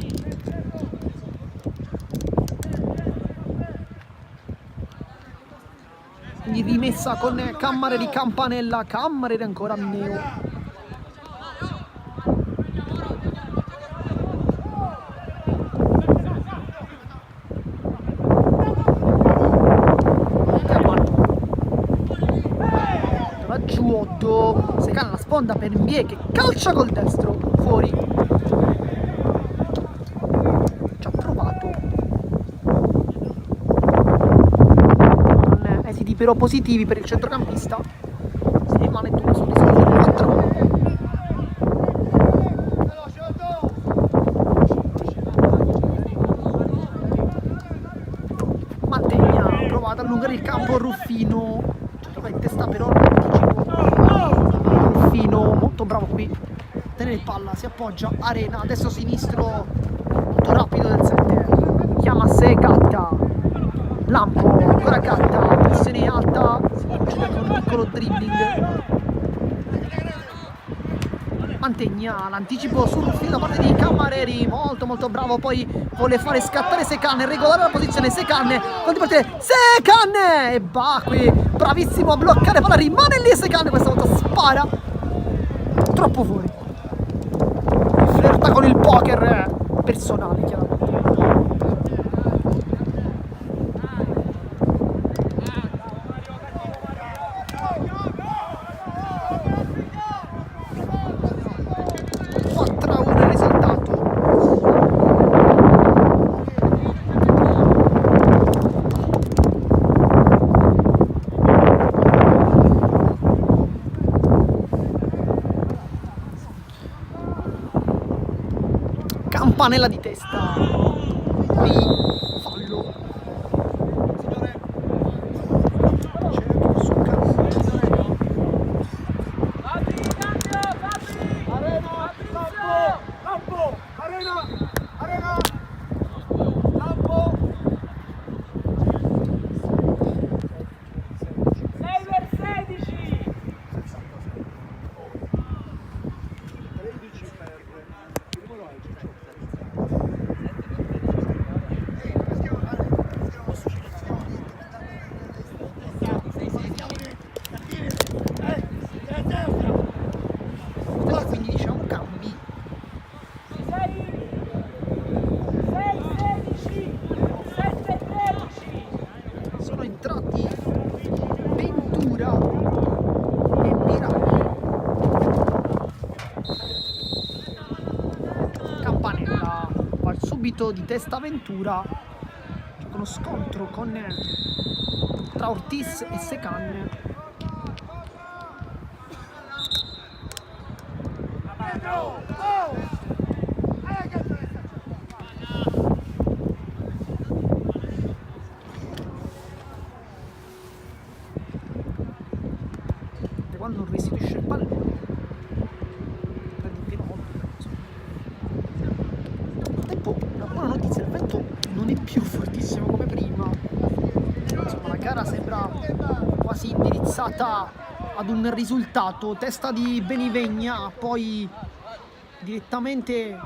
Quindi rimessa con Cammarelli, Campanella, Cammarelli ancora Mineo. Secan la sponda per Mbie che calcia col destro fuori, ci ha provato però positivi per il centrocampista. Si rimane 2 su 4. Mantegna, prova ad allungare il campo Ruffino, trova in testa però Ruffino, molto bravo qui, tenere palla, si appoggia, Arena, adesso sinistro, molto rapido del 7, chiama a sé Gatta, Lampo, ancora Gatta, pressione alta, si procede con un piccolo dribbling, Mantegna, l'anticipo su Ruffino da parte di Cammareri, molto molto bravo, poi vuole fare scattare Secan, regolare la posizione, Secan, quanti partite? Secan! E va qui, bravissimo a bloccare, palla rimane lì Secan, questa volta spara, troppo fuori, flirta con il poker personale chiaramente. Campanella di testa, poi fallo. Quindi diciamo cambi. Sono entrati Ventura e Miragli. Campanella va subito di testa Ventura. C'è uno scontro tra Ortiz e Secan. Quando non restituisce il pallone prende pieno volto. Nel tempo, una buona notizia, il vento non è più fortissimo come prima, insomma la gara sembra quasi indirizzata ad un risultato, testa di Benivegna, poi direttamente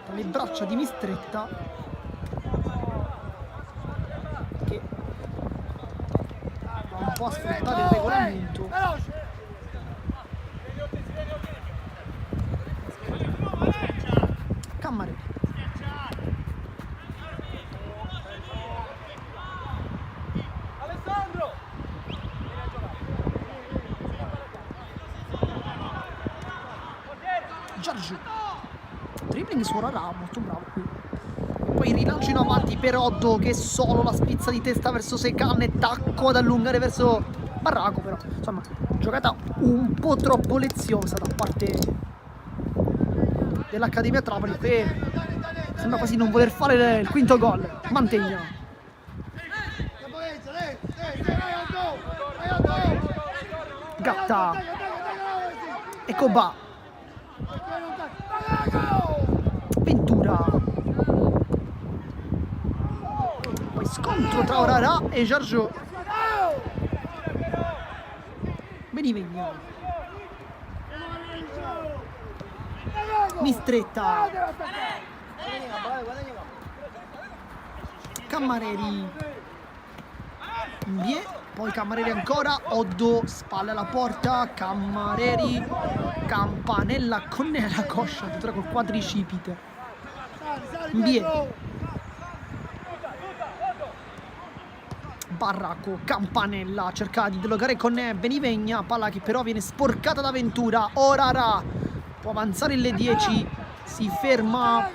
tra le braccia di Mistretta, che va un po' a sfruttare il regolamento. Cammareri. Giorgio. Dribbling su Rarà, molto bravo qui. E poi rilancio in avanti per Oddo che solo la spizza di testa verso Secan e tacco ad allungare verso Barraco, però insomma giocata un po' troppo leziosa da parte dell'Accademia Trapani, che sembra quasi non voler fare il quinto gol. Mantegna. Gatta. E Coba. Ventura. Poi scontro tra Orarà e Giorgio. Benivegna. Mistretta. Cammareri. Vie. Poi Cammareri ancora, Oddo, spalle alla porta, Cammareri, Campanella con la coscia, addirittura col quadricipite. Vie. Barraco, Campanella, cerca di dialogare con Benivegna, palla che però viene sporcata da Ventura. Orarà può avanzare le 10, si ferma.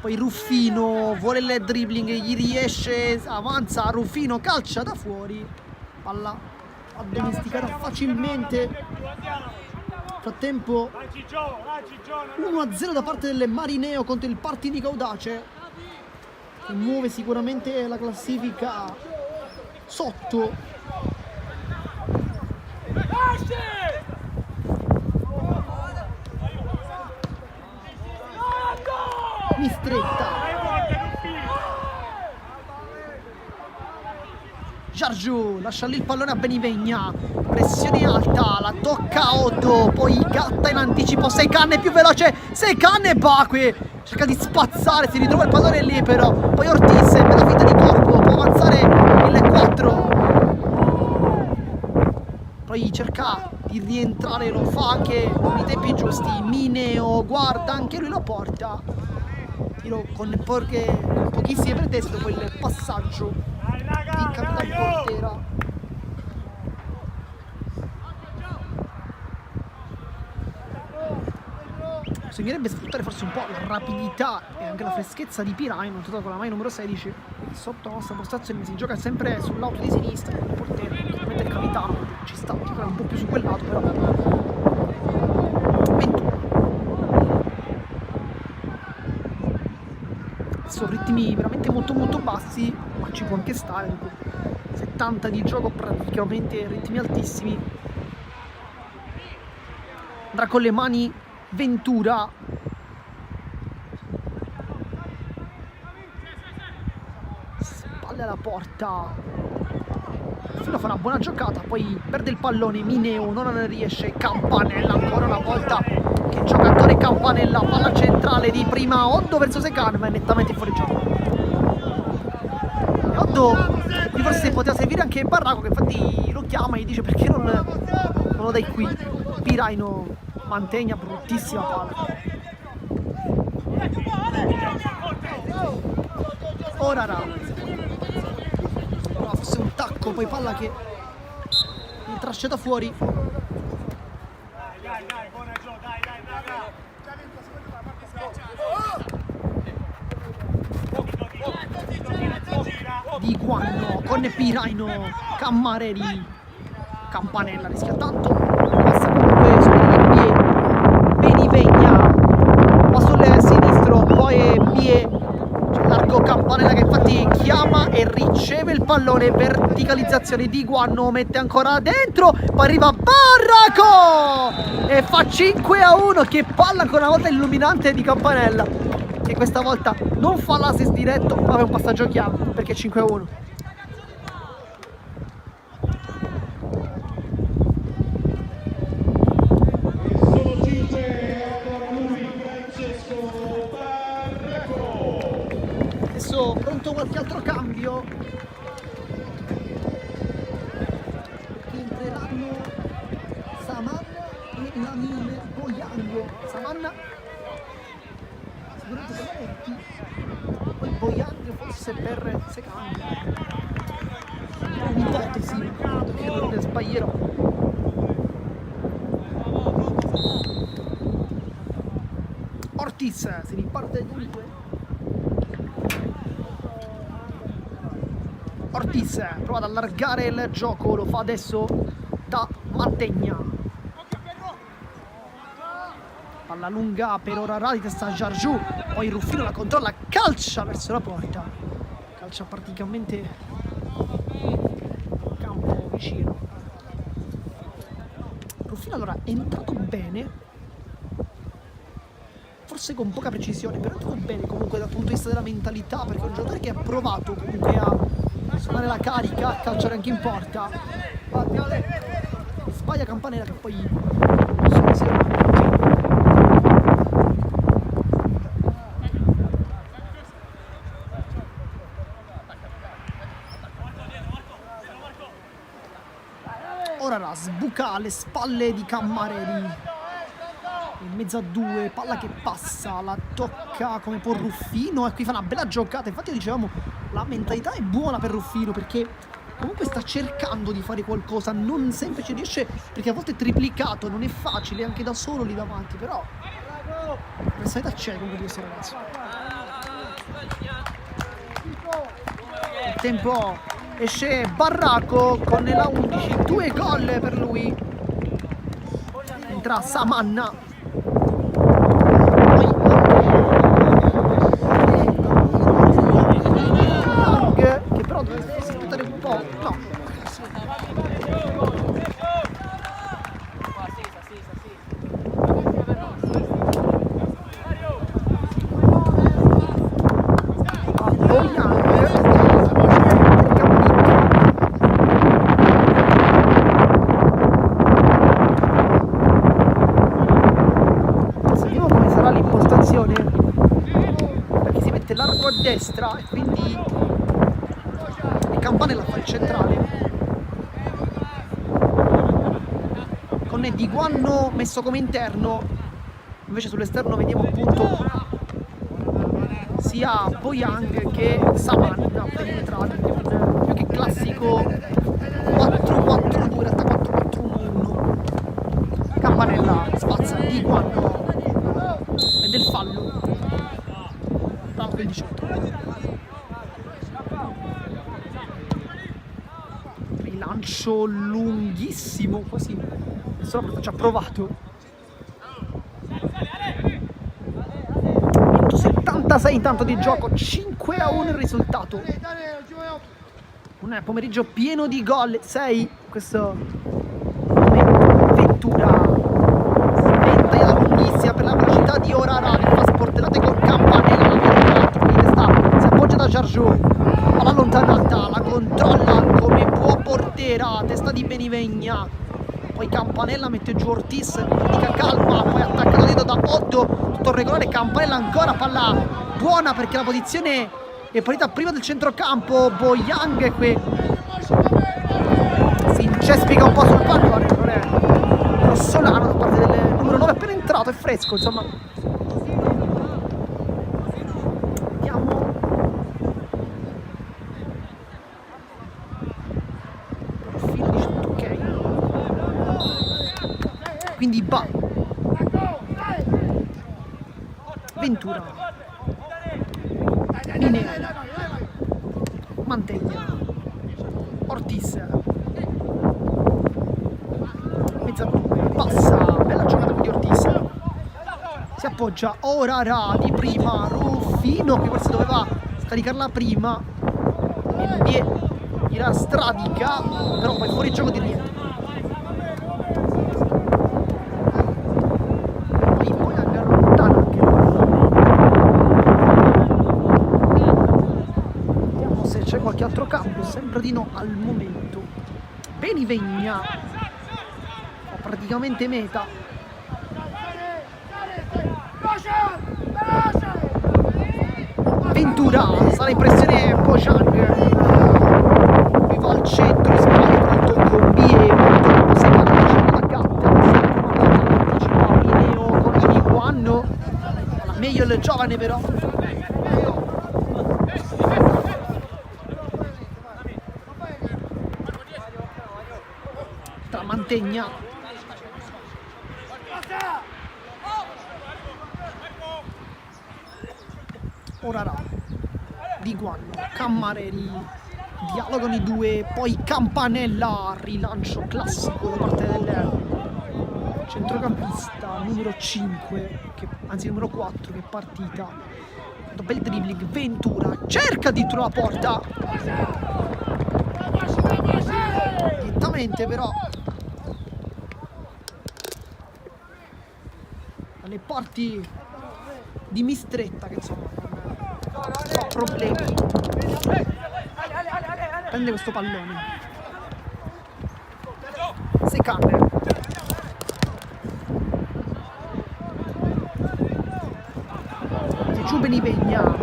Poi poi Ruffino vuole il dribbling, gli riesce, avanza Ruffino, calcia da fuori, palla addomesticata facilmente. Frattempo 1-0 da parte delle Marineo contro il Partinico Audace, che muove sicuramente la classifica sotto. Mistretta, Giargiù lascia lì il pallone a Benivegna, pressione alta, la tocca Otto, poi Gatta in anticipo, Seikan è più veloce, Seikan e Bakue cerca di spazzare, si ritrova il pallone lì però, poi Ortiz, bella finta di corpo, può avanzare il 4, poi cerca di rientrare, lo fa anche con i tempi giusti. Mineo guarda, anche lui la porta, tiro con pochissime pretese dopo il passaggio di capitano portera. Bisognerebbe sfruttare forse un po' la rapidità e anche la freschezza di Piraino, notato con la maglia numero 16, sotto la nostra postazione si gioca sempre sul lato di sinistra, il portiere, ovviamente il capitano ci sta un po' più su quel lato, però 21. Adesso ritmi veramente molto bassi, ma ci può anche stare, 70 di gioco, praticamente ritmi altissimi. Andrà con le mani Ventura, spalle alla porta, fino a fare una buona giocata, poi perde il pallone Mineo, non ne riesce, Campanella ancora una volta, che giocatore Campanella, palla centrale di prima Oddo verso Seikan, ma è nettamente fuori gioco. E Oddo qui forse poteva servire anche Barraco, che infatti lo chiama e gli dice perché non lo dai qui. Piraino mantegna, bruttissima palla. Orara, no, forse un tacco, poi palla che è trasciata fuori. Di Guanno con Piraino, Cammareri, Campanella rischia tanto, passa comunque sulle Bie, Benivegna, va sul sinistro, poi Bie, c'è largo Campanella che infatti chiama e riceve il pallone, verticalizzazione di Guanno, mette ancora dentro, poi arriva Barraco e fa 5-1, che palla ancora una volta illuminante di Campanella, che questa volta non fa l'assist diretto ma è un passaggio chiave perché 5-1. Adesso pronto qualche altro cambio, entreranno Saman e Lamine Boiango. Saman sicuramente Zanetti, poi Boiango forse per Seikan, un'ipotesi che non ne sbaglierò. Ortiz si riparte dunque. Ortiz prova ad allargare il gioco, lo fa adesso da Mantegna. Palla lunga per Orara di testa Giargiù, poi Ruffino la controlla, calcia verso la porta, calcia praticamente campo vicino. Ruffino allora è entrato bene, forse con poca precisione, però è entrato bene comunque dal punto di vista della mentalità, perché è un giocatore che ha provato comunque a suonare la carica, a calciare anche in porta. Sbaglia Campanella che poi ora la sbuca alle spalle di Cammareri, in mezzo a due, palla che passa, la tocca come può Ruffino e qui fa una bella giocata. Infatti dicevamo, la mentalità è buona per Ruffino perché comunque sta cercando di fare qualcosa, non sempre ci riesce perché a volte è triplicato, non è facile anche da solo lì davanti, però la personalità c'è comunque di questo ragazzo. frattempo esce Barraco con la 11, 2 gol per lui. Entra Samanna. Lang, che però deve aspettare un po'. No. Vediamo come sarà l'impostazione, perché si mette largo a destra e quindi il Campanella fa il centrale con Di Guanno messo come interno, invece sull'esterno vediamo appunto sia Boyang che Samanna penetrati, più che classico 4-4-2, in realtà 4-4-1-1. Campanella spazza Di Guanno e del fallo Franco il 18. Rilancio lunghissimo, quasi nessuno porta ci ha provato. Minuto 76 intanto di gioco, 5-1 il risultato. Un pomeriggio pieno di gol, 6 questo momento. Ventura sventa lunghissima per la velocità di Orara, che fa sportellate con Campanella, si appoggia da Giargiù, palla allontanata, la controlla come può Portera, testa di Benivegna, poi Campanella mette giù Ortiz, indica calma, poi attacca da dietro da Otto, tutto regolare, Campanella ancora, palla buona perché la posizione è partita prima del centrocampo. Boyang qui si incespica un po' sul pallone, non è grossolano da parte del numero 9, appena entrato, è fresco, insomma. Vediamo. Profilo 18, ok. Quindi Ventura, Linea, Mantegna, Ortiz, mezzaluna, passa, bella giocata di Ortiz, si appoggia Orara di prima, Ruffino che forse doveva scaricarla prima e gira stradica, però poi fuori gioco di niente. Poi allontana anche. Vediamo se c'è qualche altro cambio, sembra di no al momento. Benivegna praticamente meta. Ventura, sarà in pressione Boyang, qui va al centro, spara tutto con Bie, si va da Gatta, Neo con Di Guanno, meglio il giovane però. Tra Mantegna, Orara, Di Guanno, Cammarelli, dialogano i due, poi Campanella, rilancio classico da parte del centrocampista numero 5, anzi numero 4, che è partita. Bel dribbling, Ventura cerca addirittura la porta, direttamente però dalle parti di Mistretta, che insomma non ha problemi. Prende questo pallone Secan, giù Benivegna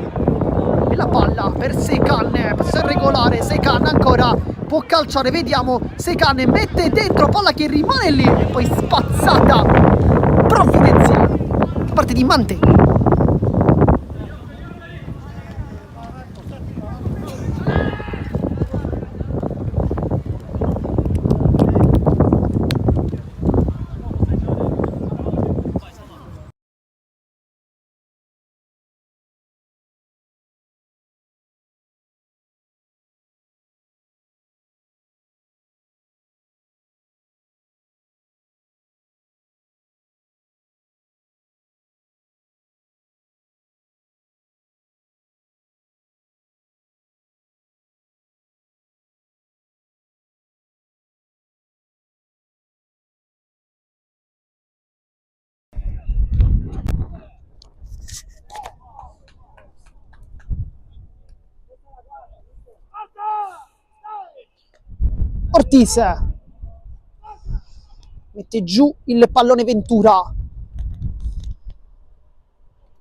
e la palla per Secan, passa regolare, Secan ancora può calciare, vediamo, Secan mette dentro, palla che rimane lì e poi spazzata provvidenziale da parte di Mantegna. Ortiz mette giù il pallone Ventura.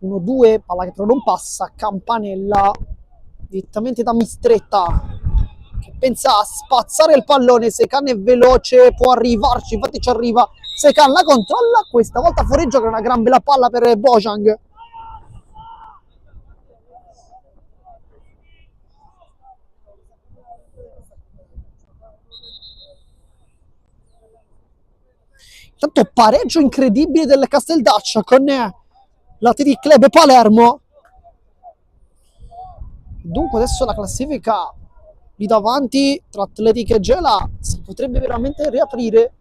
1-2, palla che però non passa. Campanella direttamente da Mistretta, che pensa a spazzare il pallone. Secan è veloce, può arrivarci, infatti ci arriva. Secan la controlla, questa volta fuori gioco, una gran bella palla per Bojang. Intanto pareggio incredibile del Casteldaccia con l'Athletic Club Palermo. Dunque adesso la classifica lì davanti tra Athletic e Gela si potrebbe veramente riaprire,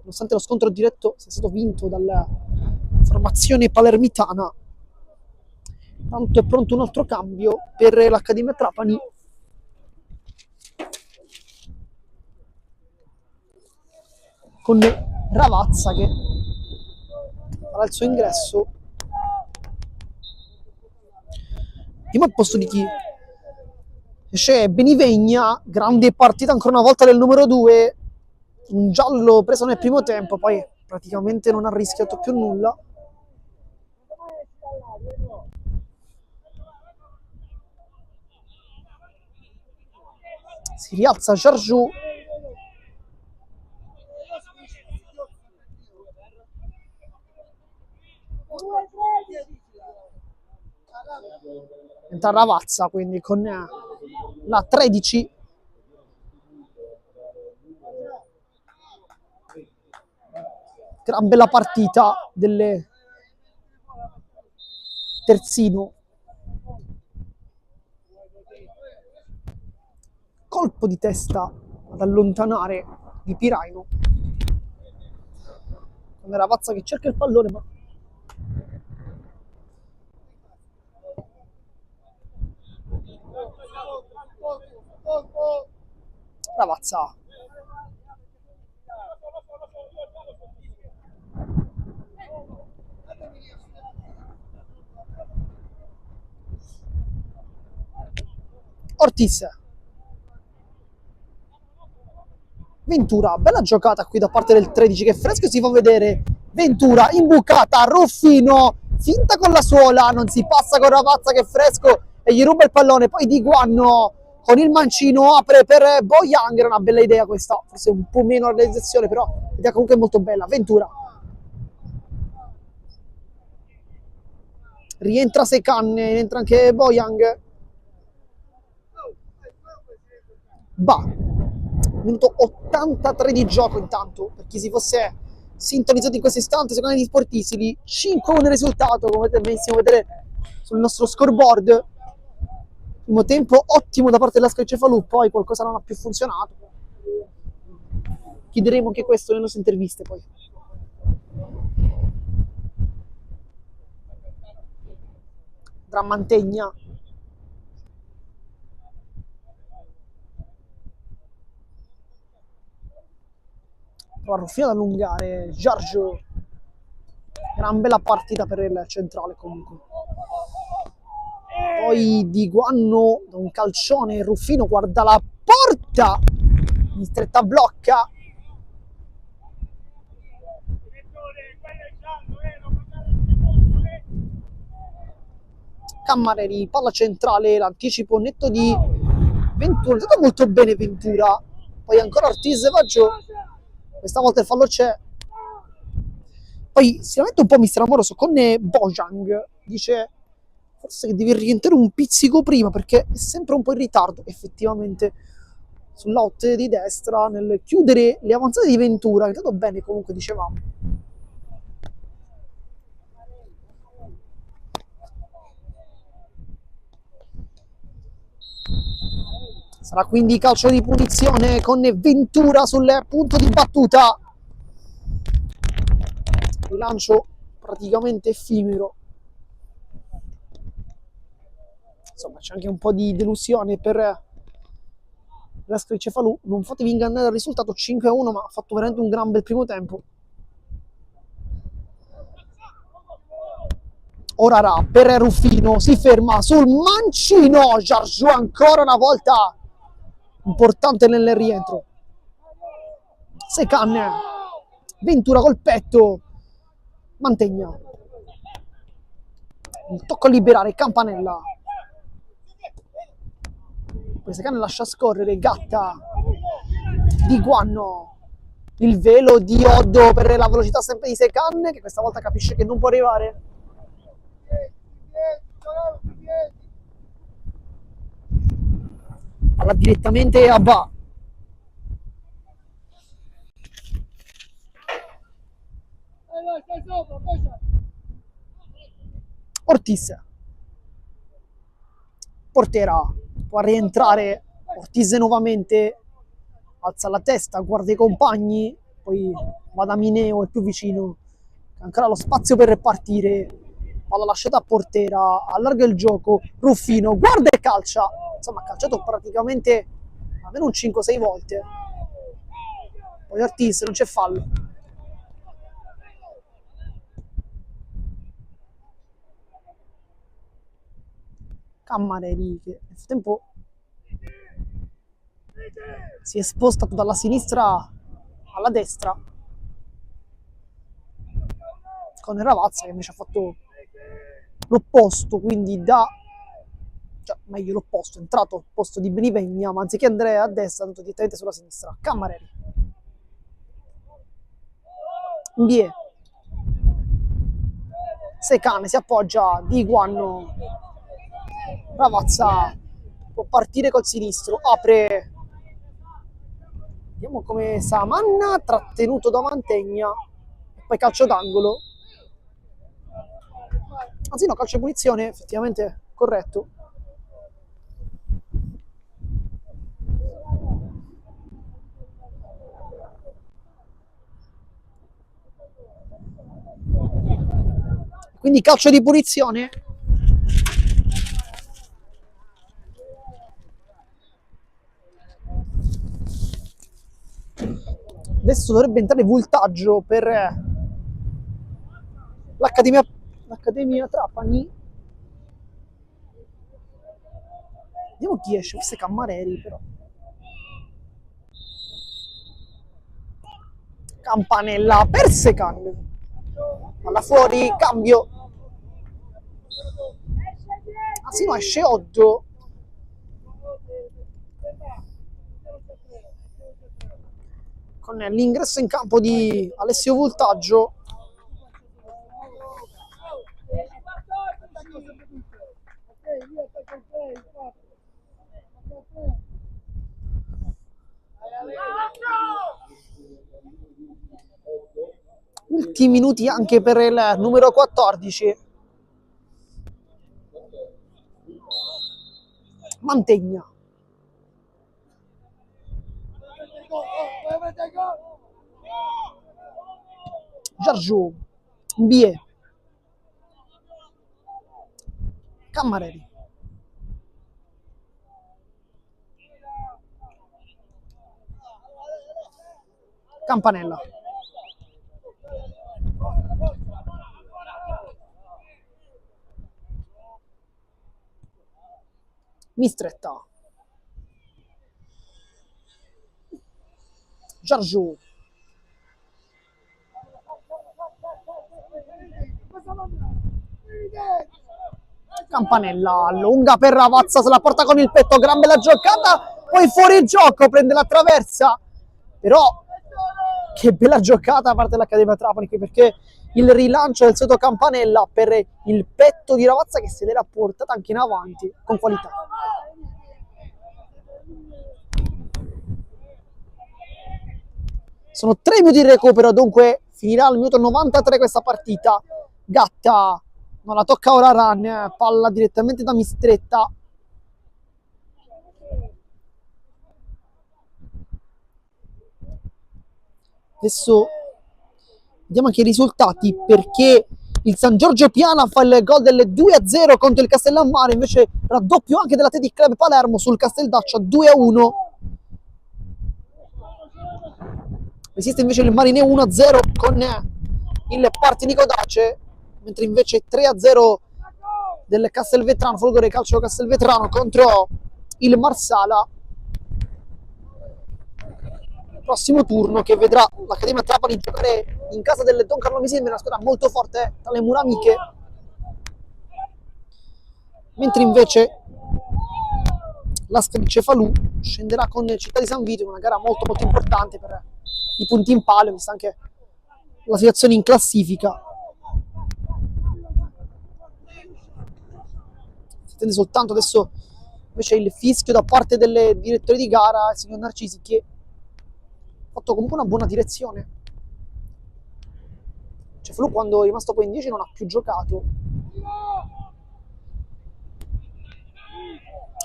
nonostante lo scontro diretto sia stato vinto dalla formazione palermitana. Tanto è pronto un altro cambio per l'Accademia Trapani. Con Ravazza che farà il suo ingresso. Prima al posto di chi? Esce Benivegna, grande partita ancora una volta del numero 2, un giallo preso nel primo tempo, poi praticamente non ha rischiato più nulla. Si rialza Giorgiù. Entra Ravazza quindi con la 13. Gran bella partita delle terzino. Colpo di testa ad allontanare di Piraino. Con Ravazza che cerca il pallone ma Ravazza Ortiz. Ventura, bella giocata qui da parte del 13 che fresco si fa vedere. Ventura imbucata, Ruffino finta con la suola, non si passa con Ravazza che è fresco e gli ruba il pallone. Poi Di Guanno con il mancino apre per Bojang. Era una bella idea questa, forse un po' meno la realizzazione, però l'idea comunque è molto bella. Ventura rientra Secan, entra anche Bojang. Minuto 83 di gioco intanto, per chi si fosse sintonizzato in questo istante sui canali sportivi. 5-1 il risultato, come benissimo vedere sul nostro scoreboard. Primo tempo ottimo da parte della Cefalù, poi qualcosa non ha più funzionato. Chiederemo anche questo nelle nostre interviste poi. Drammantegna. Ruffino ad allungare, Giorgio. Gran bella partita per il centrale comunque. Poi Di Guanno da un calcione, Ruffino guarda la porta, in stretta blocca. Cammareri, palla centrale, l'anticipo netto di Ventura, è stato molto bene Ventura. Poi ancora Ortiz va giù. Questa volta il fallo c'è. Poi si lamenta un po' mister Amoroso con Bojang. Dice forse che devi rientrare un pizzico prima perché è sempre un po' in ritardo. Effettivamente sull'out di destra nel chiudere le avanzate di Ventura. È andato bene comunque, dicevamo. Sarà quindi calcio di punizione con Ventura sul punto di battuta. Il lancio praticamente effimero. Insomma, c'è anche un po' di delusione per la Cefalù. Non fatevi ingannare dal risultato 5-1, ma ha fatto veramente un gran bel primo tempo. Ora per Ruffino, si ferma sul mancino. Giorgio ancora una volta importante nel rientro. Secan, Ventura col petto, Mantegna, il tocco a liberare, Campanella, poi Secan lascia scorrere, Gatta, Di Guanno, il velo di Oddo per la velocità sempre di Secan, che questa volta capisce che non può arrivare. Palla direttamente a Ba. Ortiz, Portera, può rientrare, Ortiz nuovamente, alza la testa, guarda i compagni, poi va da Mineo, il più vicino, ancora lo spazio per partire, palla lasciata a Portera, allarga il gioco, Ruffino, guarda e calcia, insomma ha calciato praticamente almeno un 5-6 volte, poi Ortiz, non c'è fallo. Cammareri che nel frattempo si è spostato dalla sinistra alla destra con Ravazza che invece ha fatto l'opposto, quindi meglio l'opposto, è entrato al posto di Benivegna, ma anziché andare a destra è andato direttamente sulla sinistra. Cammareri, Mbie, Secane si appoggia, Di Guanno, Ravazza può partire col sinistro, apre, vediamo come Samanna, trattenuto da Mantegna, e poi calcio d'angolo, anzi no, calcio di punizione, effettivamente corretto. Quindi calcio di punizione. Adesso dovrebbe entrare Voltaggio per l'Accademia Trapani. Vediamo chi esce, forse Cammareri però. Campanella per Secan. Palla fuori, cambio. Ah sì, no, esce Oddo. Con l'ingresso in campo di Alessio Voltaggio. Ultimi minuti anche per il numero 14. Mantegna. Giorgio, Mbie, Cammareri, Campanella, Mistretta, Giorgio, Campanella lunga per Ravazza, se la porta con il petto, gran bella giocata, poi fuori gioco, prende la traversa, però che bella giocata da parte dell'Accademia Trapani, perché il rilancio del solito Campanella per il petto di Ravazza che se l'era portata anche in avanti con qualità. Sono 3 minuti di recupero, dunque finirà al minuto 93 questa partita. Gatta non la tocca ora Ran, palla direttamente da Mistretta. Adesso vediamo anche i risultati, perché il San Giorgio Piana fa il gol del 2-0 contro il Castellammare, invece raddoppio anche dell'Athletic Club Palermo sul Casteldaccia 2-1. Resiste invece il Marineo 1-0 con il Partinico Dace, mentre invece 3-0 del Castelvetrano, Folgore Calcio Castelvetrano contro il Marsala. prossimo turno che vedrà l'Accademia Trapani giocare in casa del Don Carlo Misini, una squadra molto forte tra le mura amiche, mentre invece l'Ascari Cefalù scenderà con Città di San Vito in una gara molto molto importante per i punti in palio, vista anche la situazione in classifica. Si attende soltanto adesso invece il fischio da parte del direttore di gara, il signor Narcisi, che ha fatto comunque una buona direzione. Cefalù, quando è rimasto poi in 10, non ha più giocato.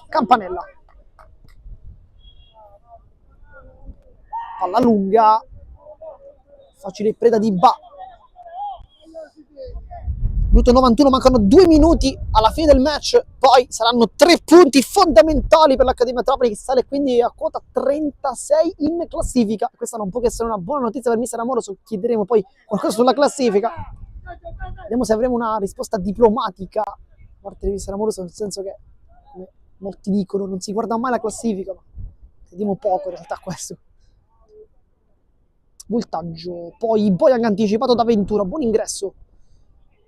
Campanella, palla lunga, facile preda di Ba. Minuto 91, mancano 2 minuti alla fine del match, poi saranno 3 punti fondamentali per l'Accademia Trapani, che sale quindi a quota 36 in classifica. Questa non può che essere una buona notizia per mister Amoroso, chiederemo poi qualcosa sulla classifica. Vediamo se avremo una risposta diplomatica da parte di mister Amoroso, nel senso che, come molti dicono, non si guarda mai la classifica, ma vediamo poco in realtà questo. Voltaggio, poi Bojan anticipato da Ventura, buon ingresso.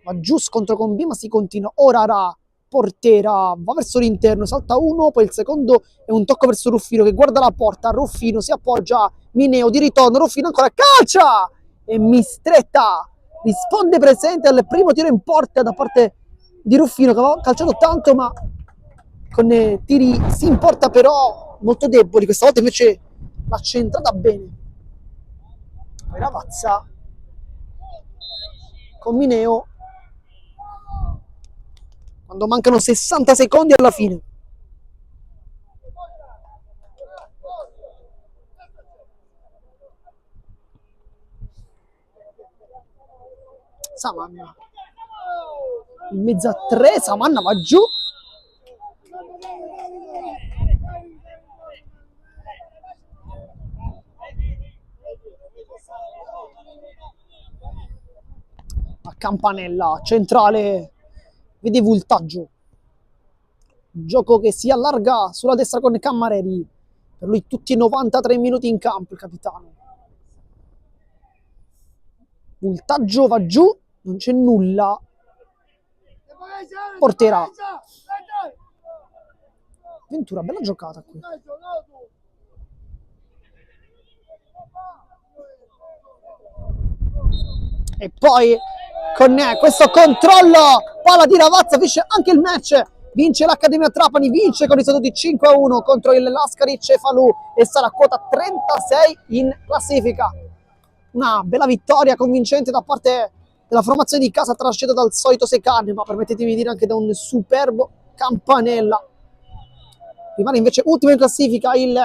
Va giù, scontro con B, ma si continua. Orara, Portera, va verso l'interno, salta uno, poi il secondo è un tocco verso Ruffino che guarda la porta, Ruffino si appoggia, Mineo di ritorno, Ruffino ancora, calcia! E Mistretta risponde presente al primo tiro in porta da parte di Ruffino, che aveva calciato tanto, ma con tiri si in porta però molto deboli. Questa volta invece l'ha centrata bene. Poi Ravazza con Mineo quando mancano 60 secondi alla fine. Samanna in mezzo a 3, Samanna va giù. A Campanella, centrale, vede Voltaggio. Gioco che si allarga sulla destra con Cammarelli. Per lui tutti i 93 minuti in campo il capitano. Voltaggio va giù, non c'è nulla. Porterà. Ventura, bella giocata qui. E poi con questo controllo, palla di Ravazza, finisce anche il match. Vince l'Accademia Trapani, vince con risultato di 5-1 contro il Lascari Cefalù e sarà a quota 36 in classifica. Una bella vittoria convincente da parte della formazione di casa, trascetta dal solito Secan, ma permettetemi di dire anche da un superbo Campanella. Rimane invece ultimo in classifica il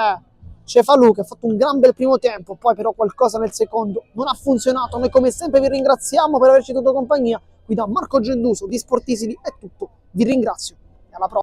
Cefalù, che ha fatto un gran bel primo tempo, poi però qualcosa nel secondo non ha funzionato. Noi come sempre vi ringraziamo per averci tenuto compagnia. Qui da Marco Genduso di Sportisili è tutto, vi ringrazio e alla prossima.